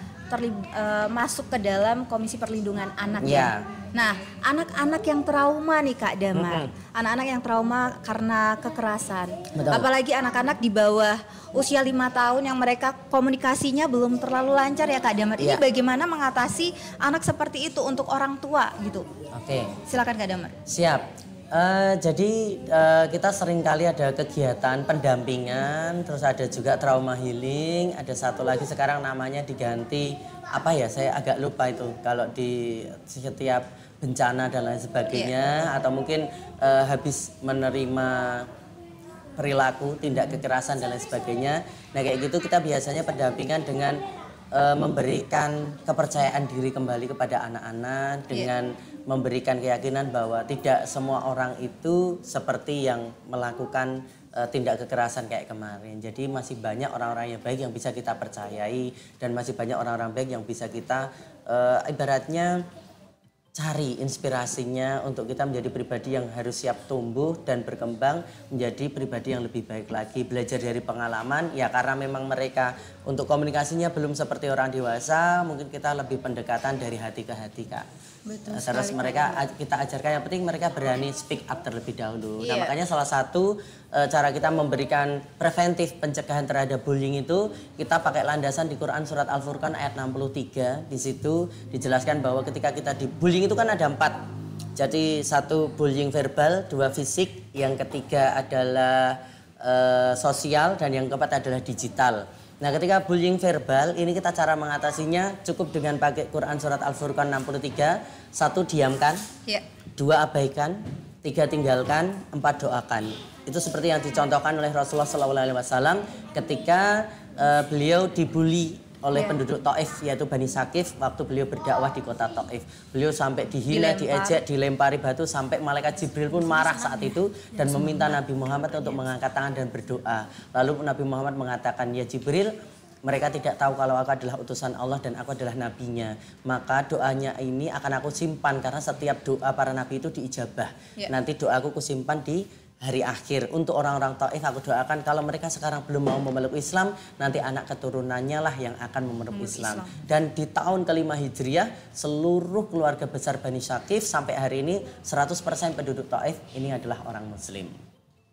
masuk ke dalam Komisi Perlindungan Anak ya. Nah, anak-anak yang trauma nih Kak Damar, anak-anak yang trauma karena kekerasan, apalagi anak-anak di bawah usia 5 tahun yang mereka komunikasinya belum terlalu lancar ya Kak Damar. Ini bagaimana mengatasi anak seperti itu untuk orang tua gitu? Oke. Silakan Kak Damar. Siap. Jadi kita sering kali ada kegiatan pendampingan, terus ada juga trauma healing, ada satu lagi sekarang namanya diganti apa ya, saya agak lupa itu kalau di setiap bencana dan lain sebagainya atau mungkin habis menerima perilaku tindak kekerasan dan lain sebagainya. Nah kayak gitu kita biasanya pendampingan dengan memberikan kepercayaan diri kembali kepada anak-anak dengan memberikan keyakinan bahwa tidak semua orang itu seperti yang melakukan tindak kekerasan kayak kemarin. Jadi masih banyak orang-orang yang baik yang bisa kita percayai dan masih banyak orang-orang baik yang bisa kita ibaratnya cari inspirasinya untuk kita menjadi pribadi yang harus siap tumbuh dan berkembang menjadi pribadi yang lebih baik lagi. Belajar dari pengalaman ya karena memang mereka untuk komunikasinya belum seperti orang dewasa, mungkin kita lebih pendekatan dari hati ke hati, Kak. Betul Terus mereka kita ajarkan yang penting mereka berani speak up terlebih dahulu. Nah makanya salah satu cara kita memberikan preventif pencegahan terhadap bullying itu kita pakai landasan di Quran surat Al-Furqan ayat 63. Di situ dijelaskan bahwa ketika kita bullying itu kan ada 4. Jadi 1 bullying verbal, 2 fisik, yang ketiga adalah sosial dan yang keempat adalah digital. Nah ketika bullying verbal ini kita cara mengatasinya cukup dengan pakai Quran surat Al-Furqan 63. 1 diamkan, 2 abaikan, 3 tinggalkan, 4 doakan. Itu seperti yang dicontohkan oleh Rasulullah SAW ketika beliau dibully oleh penduduk Taif yaitu Bani Sakif waktu beliau berdakwah di kota Taif. Beliau sampai dihina, diejek, dilempari batu sampai malaikat Jibril pun marah saat itu dan meminta Nabi Muhammad untuk mengangkat tangan dan berdoa. Lalu Nabi Muhammad mengatakan, "Ya Jibril, mereka tidak tahu kalau aku adalah utusan Allah dan aku adalah nabinya. Maka doanya ini akan aku simpan karena setiap doa para nabi itu diijabah. Nanti doaku kusimpan di hari akhir. Untuk orang-orang Taif aku doakan kalau mereka sekarang belum mau memeluk Islam, nanti anak keturunannya lah yang akan memeluk Islam." Dan di tahun ke-5 Hijriah, seluruh keluarga besar Bani Syakif sampai hari ini 100% penduduk Taif ini adalah orang Muslim.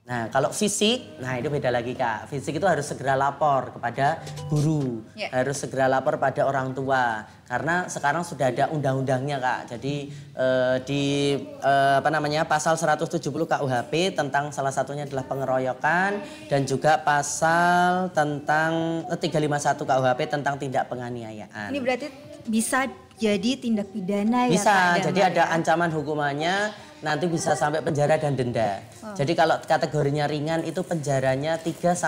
Nah kalau fisik, nah itu beda lagi Kak. Fisik itu harus segera lapor kepada guru, harus segera lapor pada orang tua. Karena sekarang sudah ada undang-undangnya Kak. Jadi di pasal 170 KUHP tentang salah satunya adalah pengeroyokan dan juga pasal tentang 351 KUHP tentang tindak penganiayaan. Ini berarti bisa jadi tindak pidana ya bisa, Kak? jadi ada ancaman hukumannya nanti bisa sampai penjara dan denda. Jadi kalau kategorinya ringan itu penjaranya 3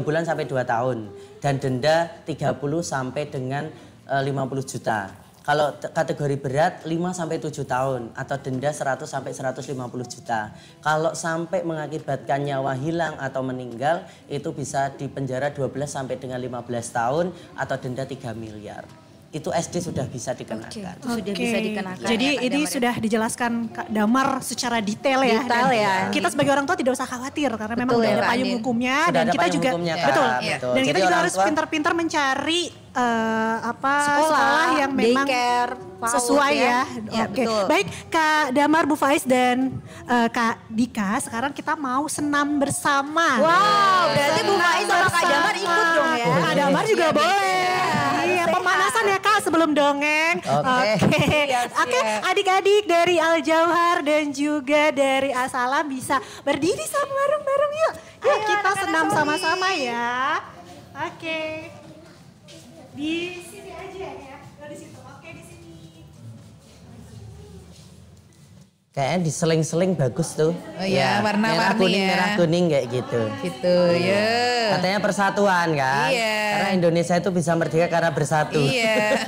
bulan sampai 2 tahun dan denda 30 sampai dengan 50 juta. Kalau kategori berat 5 sampai 7 tahun atau denda 100 sampai 150 juta. Kalau sampai mengakibatkan nyawa hilang atau meninggal itu bisa dipenjara 12 sampai dengan 15 tahun atau denda 3 miliar. Itu SD sudah bisa dikenakan. Sudah bisa dikenakan. Jadi ya, ini sudah dijelaskan Kak Damar secara detail ya. Detail ya. Kita sebagai orang tua tidak usah khawatir karena memang Betul udah ya, ada Pak payung Andin. hukumnya Sudah dan ada kita payung juga hukumnya, Kak. betul. Betul. Dan Jadi kita juga orang harus tua- pintar-pintar mencari sekolah yang memang daycare, PAUD sesuai ya. Ya, Oke. betul. Baik Kak Damar, Bu Faiz dan Kak Dika, sekarang kita mau senam bersama. Wow, berarti Bu Faiz sama Kak Damar ikut dong ya. Kak Damar juga boleh. Iya, pemanasan ya Kak sebelum dongeng. Oke. Oke, adik-adik dari Al Jauhar dan juga dari Asalam bisa berdiri sama bareng-bareng yuk. Yuk kita senam sama-sama ya. Oke. Di sini aja ya. Oh, di situ. Oke, di sini. Kayaknya diseling-seling bagus tuh. Oh iya, warna-warni ya. Merah kuning kayak gitu. Gitu ya. Katanya persatuan kan. Iya. Karena Indonesia itu bisa merdeka karena bersatu. Iya.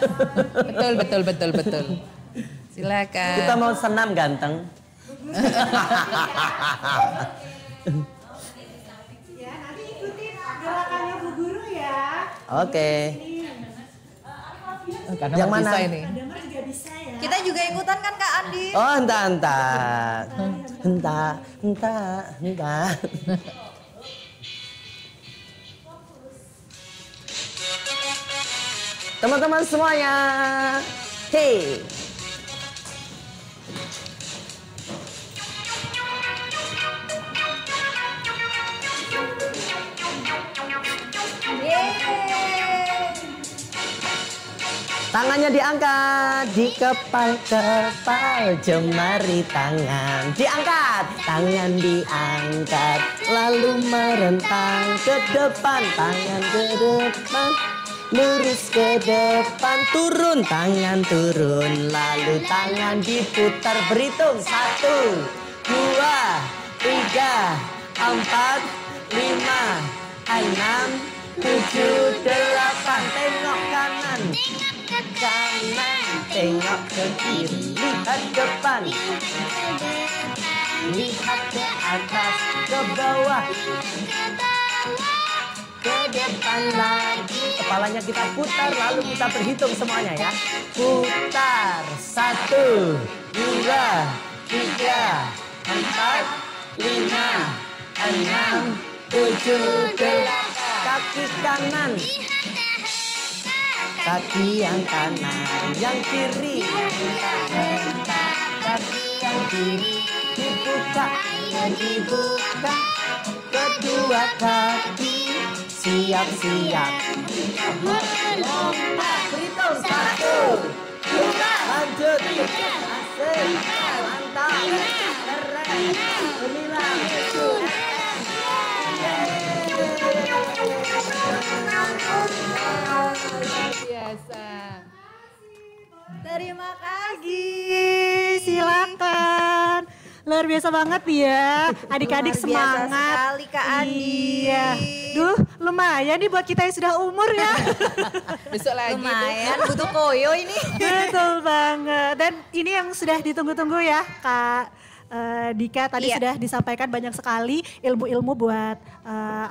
betul. Silakan. Kita mau senam ganteng. Ya, nanti ikutin gerakannya Bu Guru ya. Oke. Karena Yang bisa mana? ini. Damar juga bisa ya. Kita juga ikutan kan Kak Andi? Oh entah. Teman-teman semuanya. Hey. Tangannya diangkat di kepal jemari tangan diangkat, tangan diangkat lalu merentang ke depan, tangan ke depan lurus ke depan, turun tangan turun lalu tangan diputar, berhitung 1, 2, 3, 4, 5, 6, 7, 8, tengok kanan, tengok ke kiri, lihat depan, lihat ke atas, ke bawah, ke depan lagi. Kepalanya kita putar, lalu kita berhitung semuanya ya. Putar, 1, 2, 3, 4, 5, 6, 7, 8. Kaki kanan, kaki yang kanan, yang kiri, kaki yang kiri, dibuka, kedua kaki, siap-siap, melompat, berhitung, 1, 2, lanjut, asik, mantap, keren, 9, Biasa. Terima kasih. Silakan. Luar biasa banget ya. Adik-adik Luar biasa semangat. sekali Kak Andi. Iya. Duh, lumayan nih buat kita yang sudah umur ya. Besok lagi Lumayan butuh koyo ini. Betul banget. Dan ini yang sudah ditunggu-tunggu ya Kak Dika. Tadi sudah disampaikan banyak sekali ilmu-ilmu buat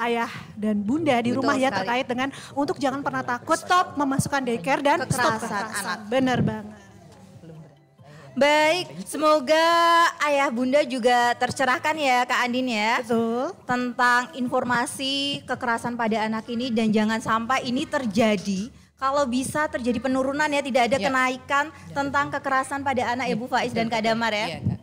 ayah dan bunda di rumah ya sekali. terkait dengan untuk jangan pernah takut stop memasukkan daycare dan stop kekerasan anak. Benar banget. Baik, semoga ayah bunda juga tercerahkan ya Kak Andin ya. Betul. Tentang informasi kekerasan pada anak ini dan jangan sampai ini terjadi. Kalau bisa terjadi penurunan ya, tidak ada kenaikan tentang kekerasan pada anak ya Bu Faiz dan Kak Damar ya. Iya, Kak.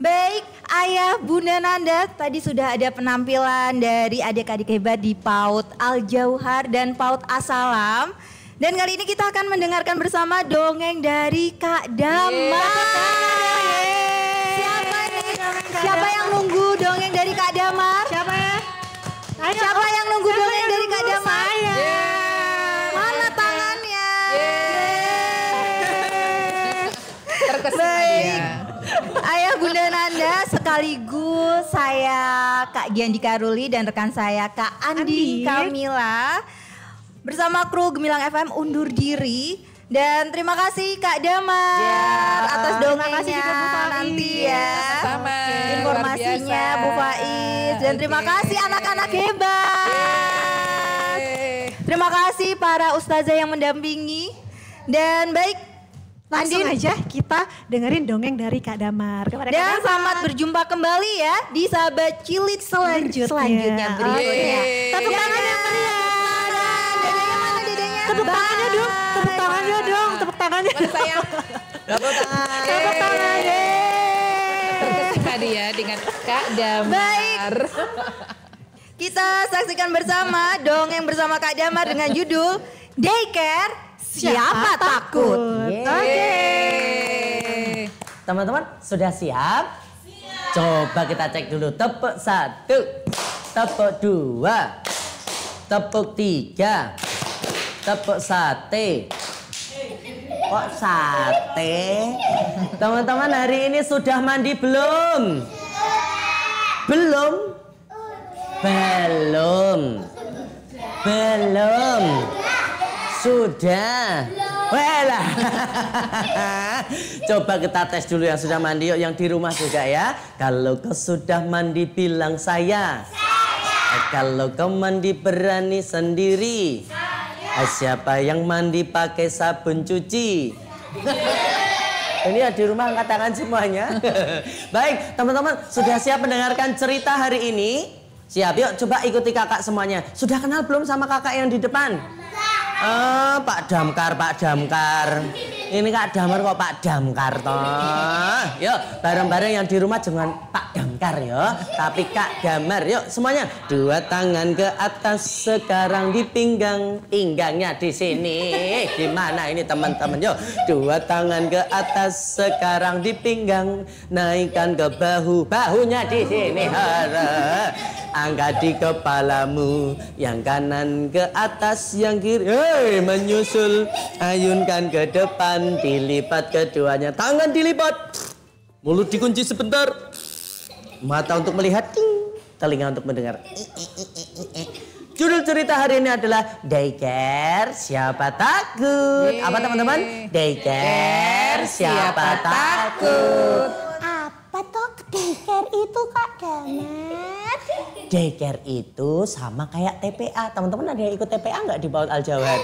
Baik, Ayah Bunda Nanda, tadi sudah ada penampilan dari adik-adik hebat di PAUD Al-Jauhar dan PAUD As-Salam. Dan kali ini kita akan mendengarkan bersama dongeng dari Kak Damar. Siapa nih? Siapa yang nunggu dongeng dari Kak Damar? Siapa ya? Ayo, Siapa yang nunggu dongeng dari Kak Damar? Saya. Mana tangannya? Terkesima Baik. dia. Ayah Bunda Nanda sekaligus saya Kak Giandika Ruli dan rekan saya Kak Andi Kamila bersama kru Gemilang FM undur diri dan terima kasih Kak Damar atas dongengnya nanti ya. Sama. Informasinya Bu Faiz dan terima kasih anak-anak hebat. Terima kasih para ustazah yang mendampingi dan baik Langsung Andin. aja kita dengerin dongeng dari Kak Damar. Kepada Kak Dan Damar. selamat berjumpa kembali ya di Sahabat Cilik selanjutnya berikutnya. Tepuk tangan yang meriah. Dedenya mana dedenya? Tepuk tangannya dong. Tepuk tangannya dong. Tepuk tangannya. Sayang, tepuk tangan. Tepuk tangannya. terkesima dia dengan Kak Damar. Baik. Kita saksikan bersama dongeng bersama Kak Damar dengan judul Daycare Siapa Takut. Oke. Teman-teman sudah siap? Coba kita cek dulu. Tepuk 1, tepuk 2, tepuk 3, tepuk sate. Kok sate? Teman-teman hari ini sudah mandi belum? Belum? Belum. Belum. Sudah. Walah. Coba kita tes dulu yang sudah mandi yuk, yang di rumah juga ya. Kalau kau sudah mandi bilang saya. Kalau kau mandi berani sendiri. Siapa yang mandi pakai sabun cuci? Ini ya di rumah angkat tangan semuanya. Baik, teman-teman sudah siap mendengarkan cerita hari ini? Siap, yuk coba ikuti kakak semuanya. Sudah kenal belum sama kakak yang di depan? Pak Damkar, Pak Damkar. Ini Kak Damar kok Pak Damkar toh. Yuk bareng-bareng yang di rumah jangan Pak Damkar ya, tapi Kak Damar. Yuk semuanya, dua tangan ke atas sekarang di pinggang, pinggangnya di sini. Gimana ini teman-teman? Yuk dua tangan ke atas sekarang di pinggang, naikkan ke bahu, bahunya di sini. Angkat di kepalamu, yang kanan ke atas, yang kiri menyusul, ayunkan ke depan, dilipat keduanya, tangan dilipat, mulut dikunci sebentar, mata untuk melihat, telinga untuk mendengar. Judul cerita hari ini adalah Daycare Siapa Takut. Apa teman-teman? Daycare Siapa Takut. Apa toh daycare itu Kak Damar? Daycare itu sama kayak TPA. Teman-teman ada yang ikut TPA nggak di PAUD Al Jawhar?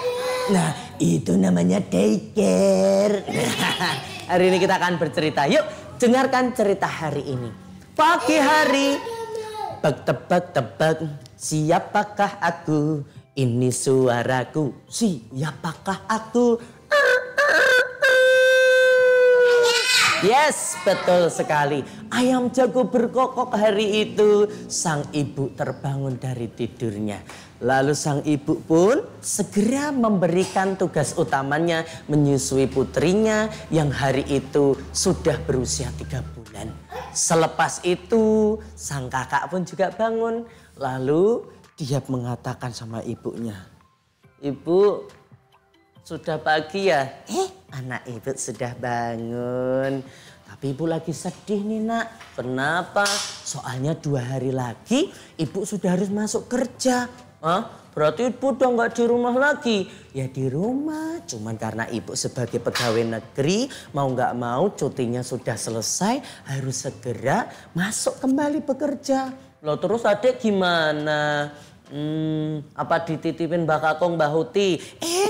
Nah, itu namanya daycare. Hari ini kita akan bercerita. Yuk, dengarkan cerita hari ini. Pagi hari, tebak-tebak, siapakah aku? Ini suaraku, siapakah aku? Yes, betul sekali. Ayam jago berkokok hari itu. Sang ibu terbangun dari tidurnya. Lalu sang ibu pun segera memberikan tugas utamanya menyusui putrinya yang hari itu sudah berusia 3 bulan. Selepas itu sang kakak pun juga bangun. Lalu dia mengatakan sama ibunya, "Ibu, sudah pagi ya?" Anak ibu sudah bangun. Tapi ibu lagi sedih nih nak. Kenapa? Soalnya 2 hari lagi ibu sudah harus masuk kerja. Berarti ibu udah nggak di rumah lagi. Ya di rumah, cuman karena ibu sebagai pegawai negeri mau nggak mau cutinya sudah selesai, harus segera masuk kembali bekerja. Loh terus adik gimana? Apa dititipin Mbak Kakong Mbak Huti?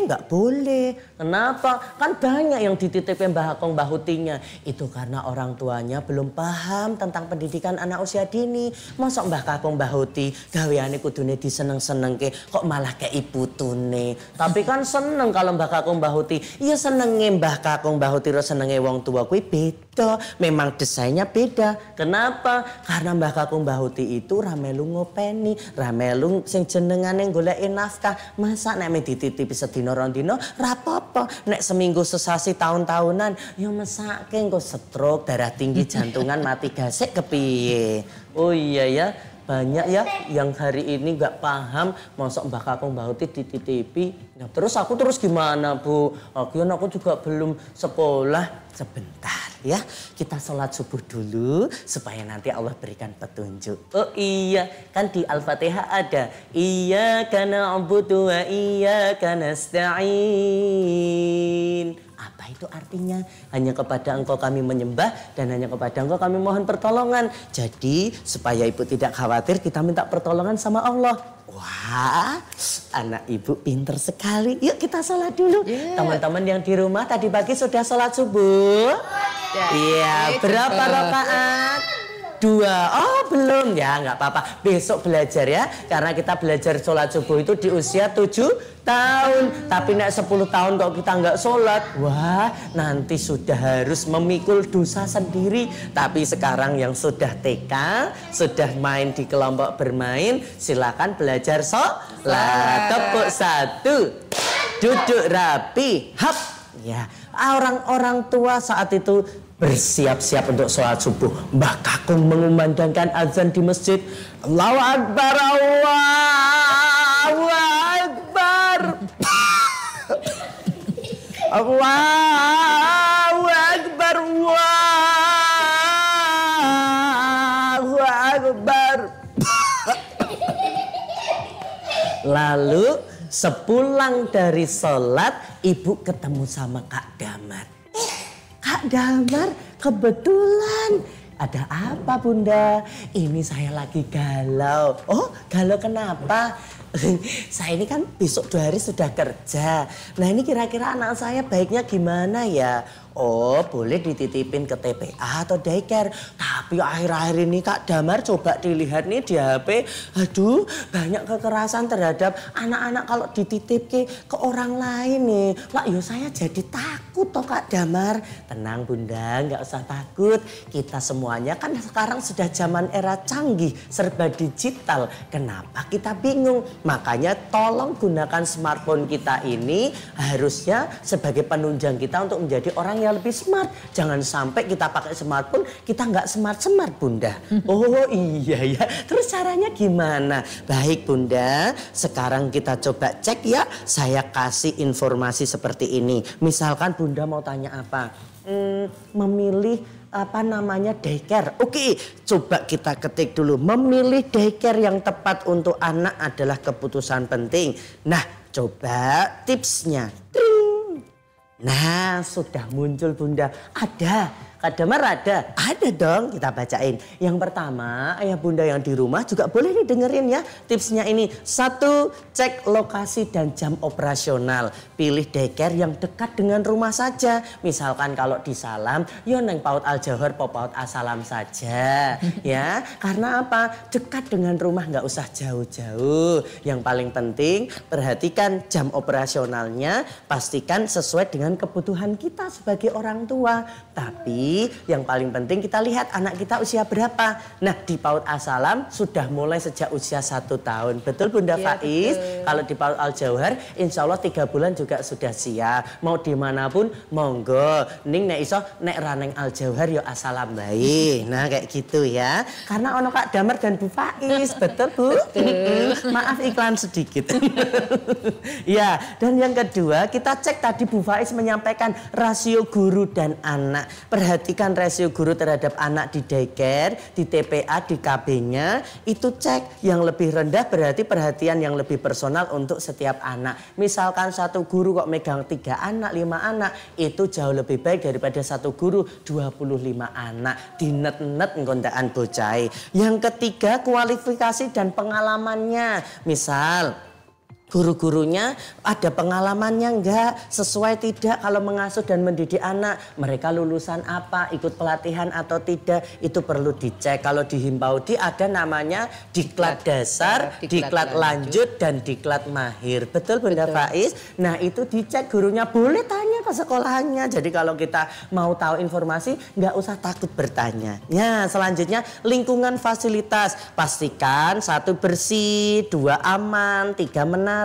Nggak boleh. Kenapa? Kan banyak yang dititipin Mbak Kakong Mbak Hutinya. Itu karena orang tuanya belum paham tentang pendidikan anak usia dini. Masa Mbak Kakong Mbak Huti gaweane kudune diseneng-seneng ke, kok malah kayak ibu tune. Tapi kan seneng kalau Mbak Kakong Mbak Huti. Iya senenge Mbak Kakong Mbak Huti, senenge wong tua kuwi beda. Memang desainnya beda. Kenapa? Karena Mbak Kakong Mbak Huti itu ramelu ngopeni, ramelu sing jenengane goleki nafkah. Masa nek dititipi sedina rong dina ra apa-apa, nek seminggu sesasi tahun-tahunan ya mesake engko stroke, darah tinggi, jantungan, mati gasek kepiye. Oh iya ya, banyak ya yang hari ini nggak paham mosok Mbak Kakong Mbak Huti dititipi. Nah, terus aku gimana Bu? Akhirnya aku juga belum sekolah. Sebentar ya, kita sholat subuh dulu supaya nanti Allah berikan petunjuk. Oh iya, kan di Al-Fatihah ada Iyyaka na'budu wa iyyaka nasta'in. Apa itu artinya? Hanya kepada Engkau kami menyembah dan hanya kepada Engkau kami mohon pertolongan. Jadi supaya ibu tidak khawatir, kita minta pertolongan sama Allah. Wah, anak ibu pinter sekali. Yuk kita sholat dulu. Teman-teman yang di rumah tadi pagi sudah sholat subuh? Iya, berapa rakaat? 2. Oh belum ya, nggak apa-apa. Besok belajar ya, karena kita belajar sholat subuh itu di usia 7 tahun. Tapi nek 10 tahun kok kita nggak sholat, wah nanti sudah harus memikul dosa sendiri. Tapi sekarang yang sudah TK, sudah main di kelompok bermain, silakan belajar sholat. Tepuk 1, duduk rapi, hap. Ya, orang-orang tua saat itu bersiap-siap untuk sholat subuh. Mbah Kakung mengumandangkan azan di masjid. Allahu Akbar, Allahu Akbar. Allahu Akbar, Allahu Akbar. Lalu sepulang dari sholat, ibu ketemu sama Kak Damar. Kak Damar, kebetulan ada apa Bunda? Ini saya lagi galau. Oh, galau kenapa? Saya ini kan besok 2 hari sudah kerja. Nah ini kira-kira anak saya baiknya gimana ya? Oh boleh dititipin ke TPA atau daycare. Tapi akhir-akhir ini Kak Damar coba dilihat nih di HP. Aduh banyak kekerasan terhadap anak-anak kalau dititip ke orang lain nih. Lah yo saya jadi takut toh Kak Damar. Tenang Bunda, nggak usah takut. Kita semuanya kan sekarang sudah zaman era canggih, serba digital. Kenapa kita bingung? Makanya tolong gunakan smartphone kita ini harusnya sebagai penunjang kita untuk menjadi orang yang lebih smart. Jangan sampai kita pakai smartphone, kita nggak smart-smart Bunda. Oh iya ya, terus caranya gimana? Baik Bunda, sekarang kita coba cek ya. Saya kasih informasi seperti ini. Misalkan Bunda mau tanya apa? Memilih apa namanya daycare. Oke, coba kita ketik dulu. Memilih daycare yang tepat untuk anak adalah keputusan penting. Nah, coba tipsnya. Nah, sudah muncul Bunda. Ada Kak Damar ada? Ada dong, kita bacain. Yang pertama, ayah bunda yang di rumah juga boleh nih dengerin ya. Tipsnya ini, 1, cek lokasi dan jam operasional. Pilih daycare yang dekat dengan rumah saja. Misalkan kalau di Salam, yo neng PAUD Al Jauhar, PAUD Asalam saja. Ya, karena apa? Dekat dengan rumah, nggak usah jauh-jauh. Yang paling penting, perhatikan jam operasionalnya, pastikan sesuai dengan kebutuhan kita sebagai orang tua. Tapi yang paling penting kita lihat anak kita usia berapa. Nah di PAUD Asalam sudah mulai sejak usia 1 tahun. Betul Bunda Faiz? Betul. Kalau di PAUD Al Jauhar insya Allah 3 bulan juga sudah siap. Mau dimanapun monggo. Ning nek iso nek raneng Al Jauhar yo Asalam baik. Nah kayak gitu ya. Karena ono Kak Damar dan Bu Faiz. Betul Bu? Betul. Maaf iklan sedikit. Ya, dan yang kedua kita cek tadi Bu Faiz menyampaikan rasio guru dan anak. Perhatikan rasio guru terhadap anak di daycare, di TPA, di KB-nya. Itu cek yang lebih rendah berarti perhatian yang lebih personal untuk setiap anak. Misalkan satu guru kok megang 3 anak, 5 anak. Itu jauh lebih baik daripada satu guru 25 anak. Dinet-net ngondaan bocah. Yang ketiga kualifikasi dan pengalamannya. Misal guru-gurunya ada pengalamannya enggak, sesuai tidak kalau mengasuh dan mendidik anak. Mereka lulusan apa, ikut pelatihan atau tidak, itu perlu dicek. Kalau di Himpaudi ada namanya diklat dasar, diklat lanjut, dan diklat mahir. Betul Bunda Faiz? Nah itu dicek gurunya, boleh tanya ke sekolahannya. Jadi kalau kita mau tahu informasi nggak usah takut bertanya. Ya selanjutnya lingkungan fasilitas. Pastikan 1 bersih, 2 aman, 3 menang,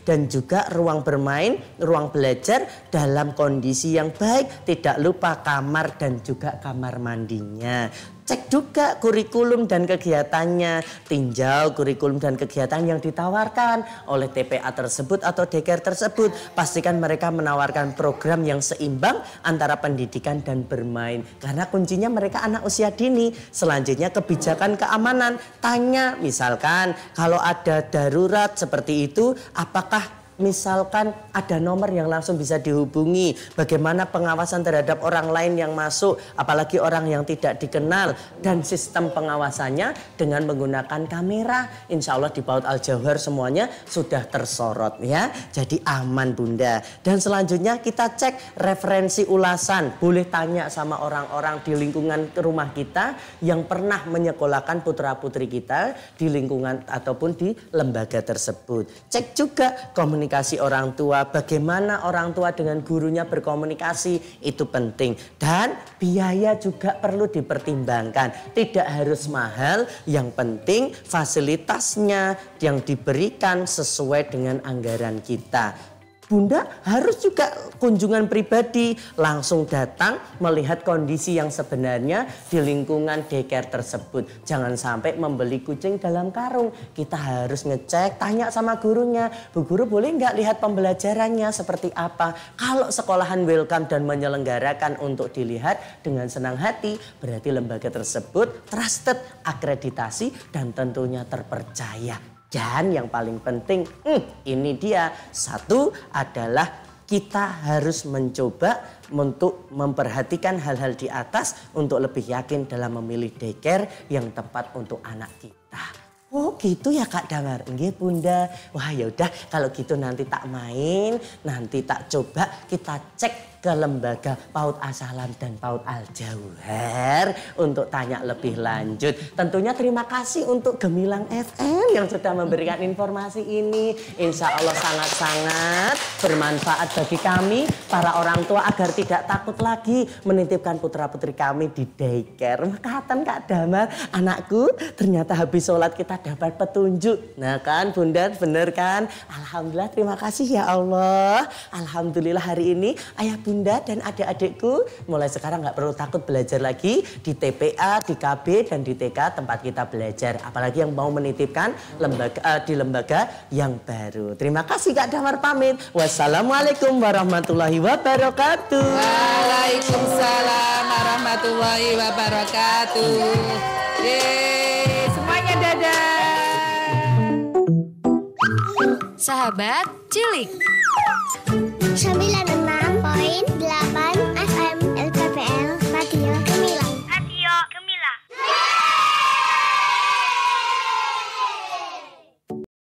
dan juga ruang bermain, ruang belajar dalam kondisi yang baik. Tidak lupa kamar dan juga kamar mandinya. Cek juga kurikulum dan kegiatannya. Tinjau kurikulum dan kegiatan yang ditawarkan oleh TPA tersebut atau daycare tersebut. Pastikan mereka menawarkan program yang seimbang antara pendidikan dan bermain. Karena kuncinya mereka anak usia dini. Selanjutnya kebijakan keamanan. Tanya misalkan kalau ada darurat seperti itu, apakah misalkan ada nomor yang langsung bisa dihubungi. Bagaimana pengawasan terhadap orang lain yang masuk, apalagi orang yang tidak dikenal. Dan sistem pengawasannya dengan menggunakan kamera. Insya Allah di PAUD Al Jauhar semuanya sudah tersorot ya. Jadi aman Bunda. Dan selanjutnya kita cek referensi ulasan. Boleh tanya sama orang-orang di lingkungan rumah kita yang pernah menyekolahkan putra-putri kita di lingkungan ataupun di lembaga tersebut. Cek juga komunikasi orang tua, bagaimana orang tua dengan gurunya berkomunikasi, itu penting. Dan biaya juga perlu dipertimbangkan. Tidak harus mahal, yang penting fasilitasnya yang diberikan sesuai dengan anggaran kita. Bunda harus juga kunjungan pribadi, langsung datang melihat kondisi yang sebenarnya di lingkungan daycare tersebut. Jangan sampai membeli kucing dalam karung. Kita harus ngecek, tanya sama gurunya, Bu Guru boleh nggak lihat pembelajarannya seperti apa. Kalau sekolahan welcome dan menyelenggarakan untuk dilihat dengan senang hati, berarti lembaga tersebut trusted, akreditasi, dan tentunya terpercaya. Dan yang paling penting, ini dia. 1 adalah kita harus mencoba untuk memperhatikan hal-hal di atas untuk lebih yakin dalam memilih daycare yang tepat untuk anak kita. Oh gitu ya Kak Damar, nggih Bunda. Wah yaudah kalau gitu nanti tak main, nanti tak coba kita cek ke lembaga PAUD Asalam dan PAUD Al Jauhar untuk tanya lebih lanjut. Tentunya terima kasih untuk Gemilang FM yang sudah memberikan informasi ini. Insya Allah sangat-sangat bermanfaat bagi kami para orang tua agar tidak takut lagi menitipkan putra-putri kami di daycare. Makatan Kak Damar, anakku ternyata habis sholat kita dapat petunjuk. Nah kan Bunda, bener kan? Alhamdulillah, terima kasih ya Allah. Alhamdulillah hari ini ayah Bunda dan adik-adikku mulai sekarang nggak perlu takut belajar lagi di TPA, di KB, dan di TK tempat kita belajar. Apalagi yang mau menitipkan di lembaga yang baru. Terima kasih Kak Damar pamit. Wassalamualaikum warahmatullahi wabarakatuh. Waalaikumsalam warahmatullahi wabarakatuh. Semuanya dadah. Sahabat Cilik. 9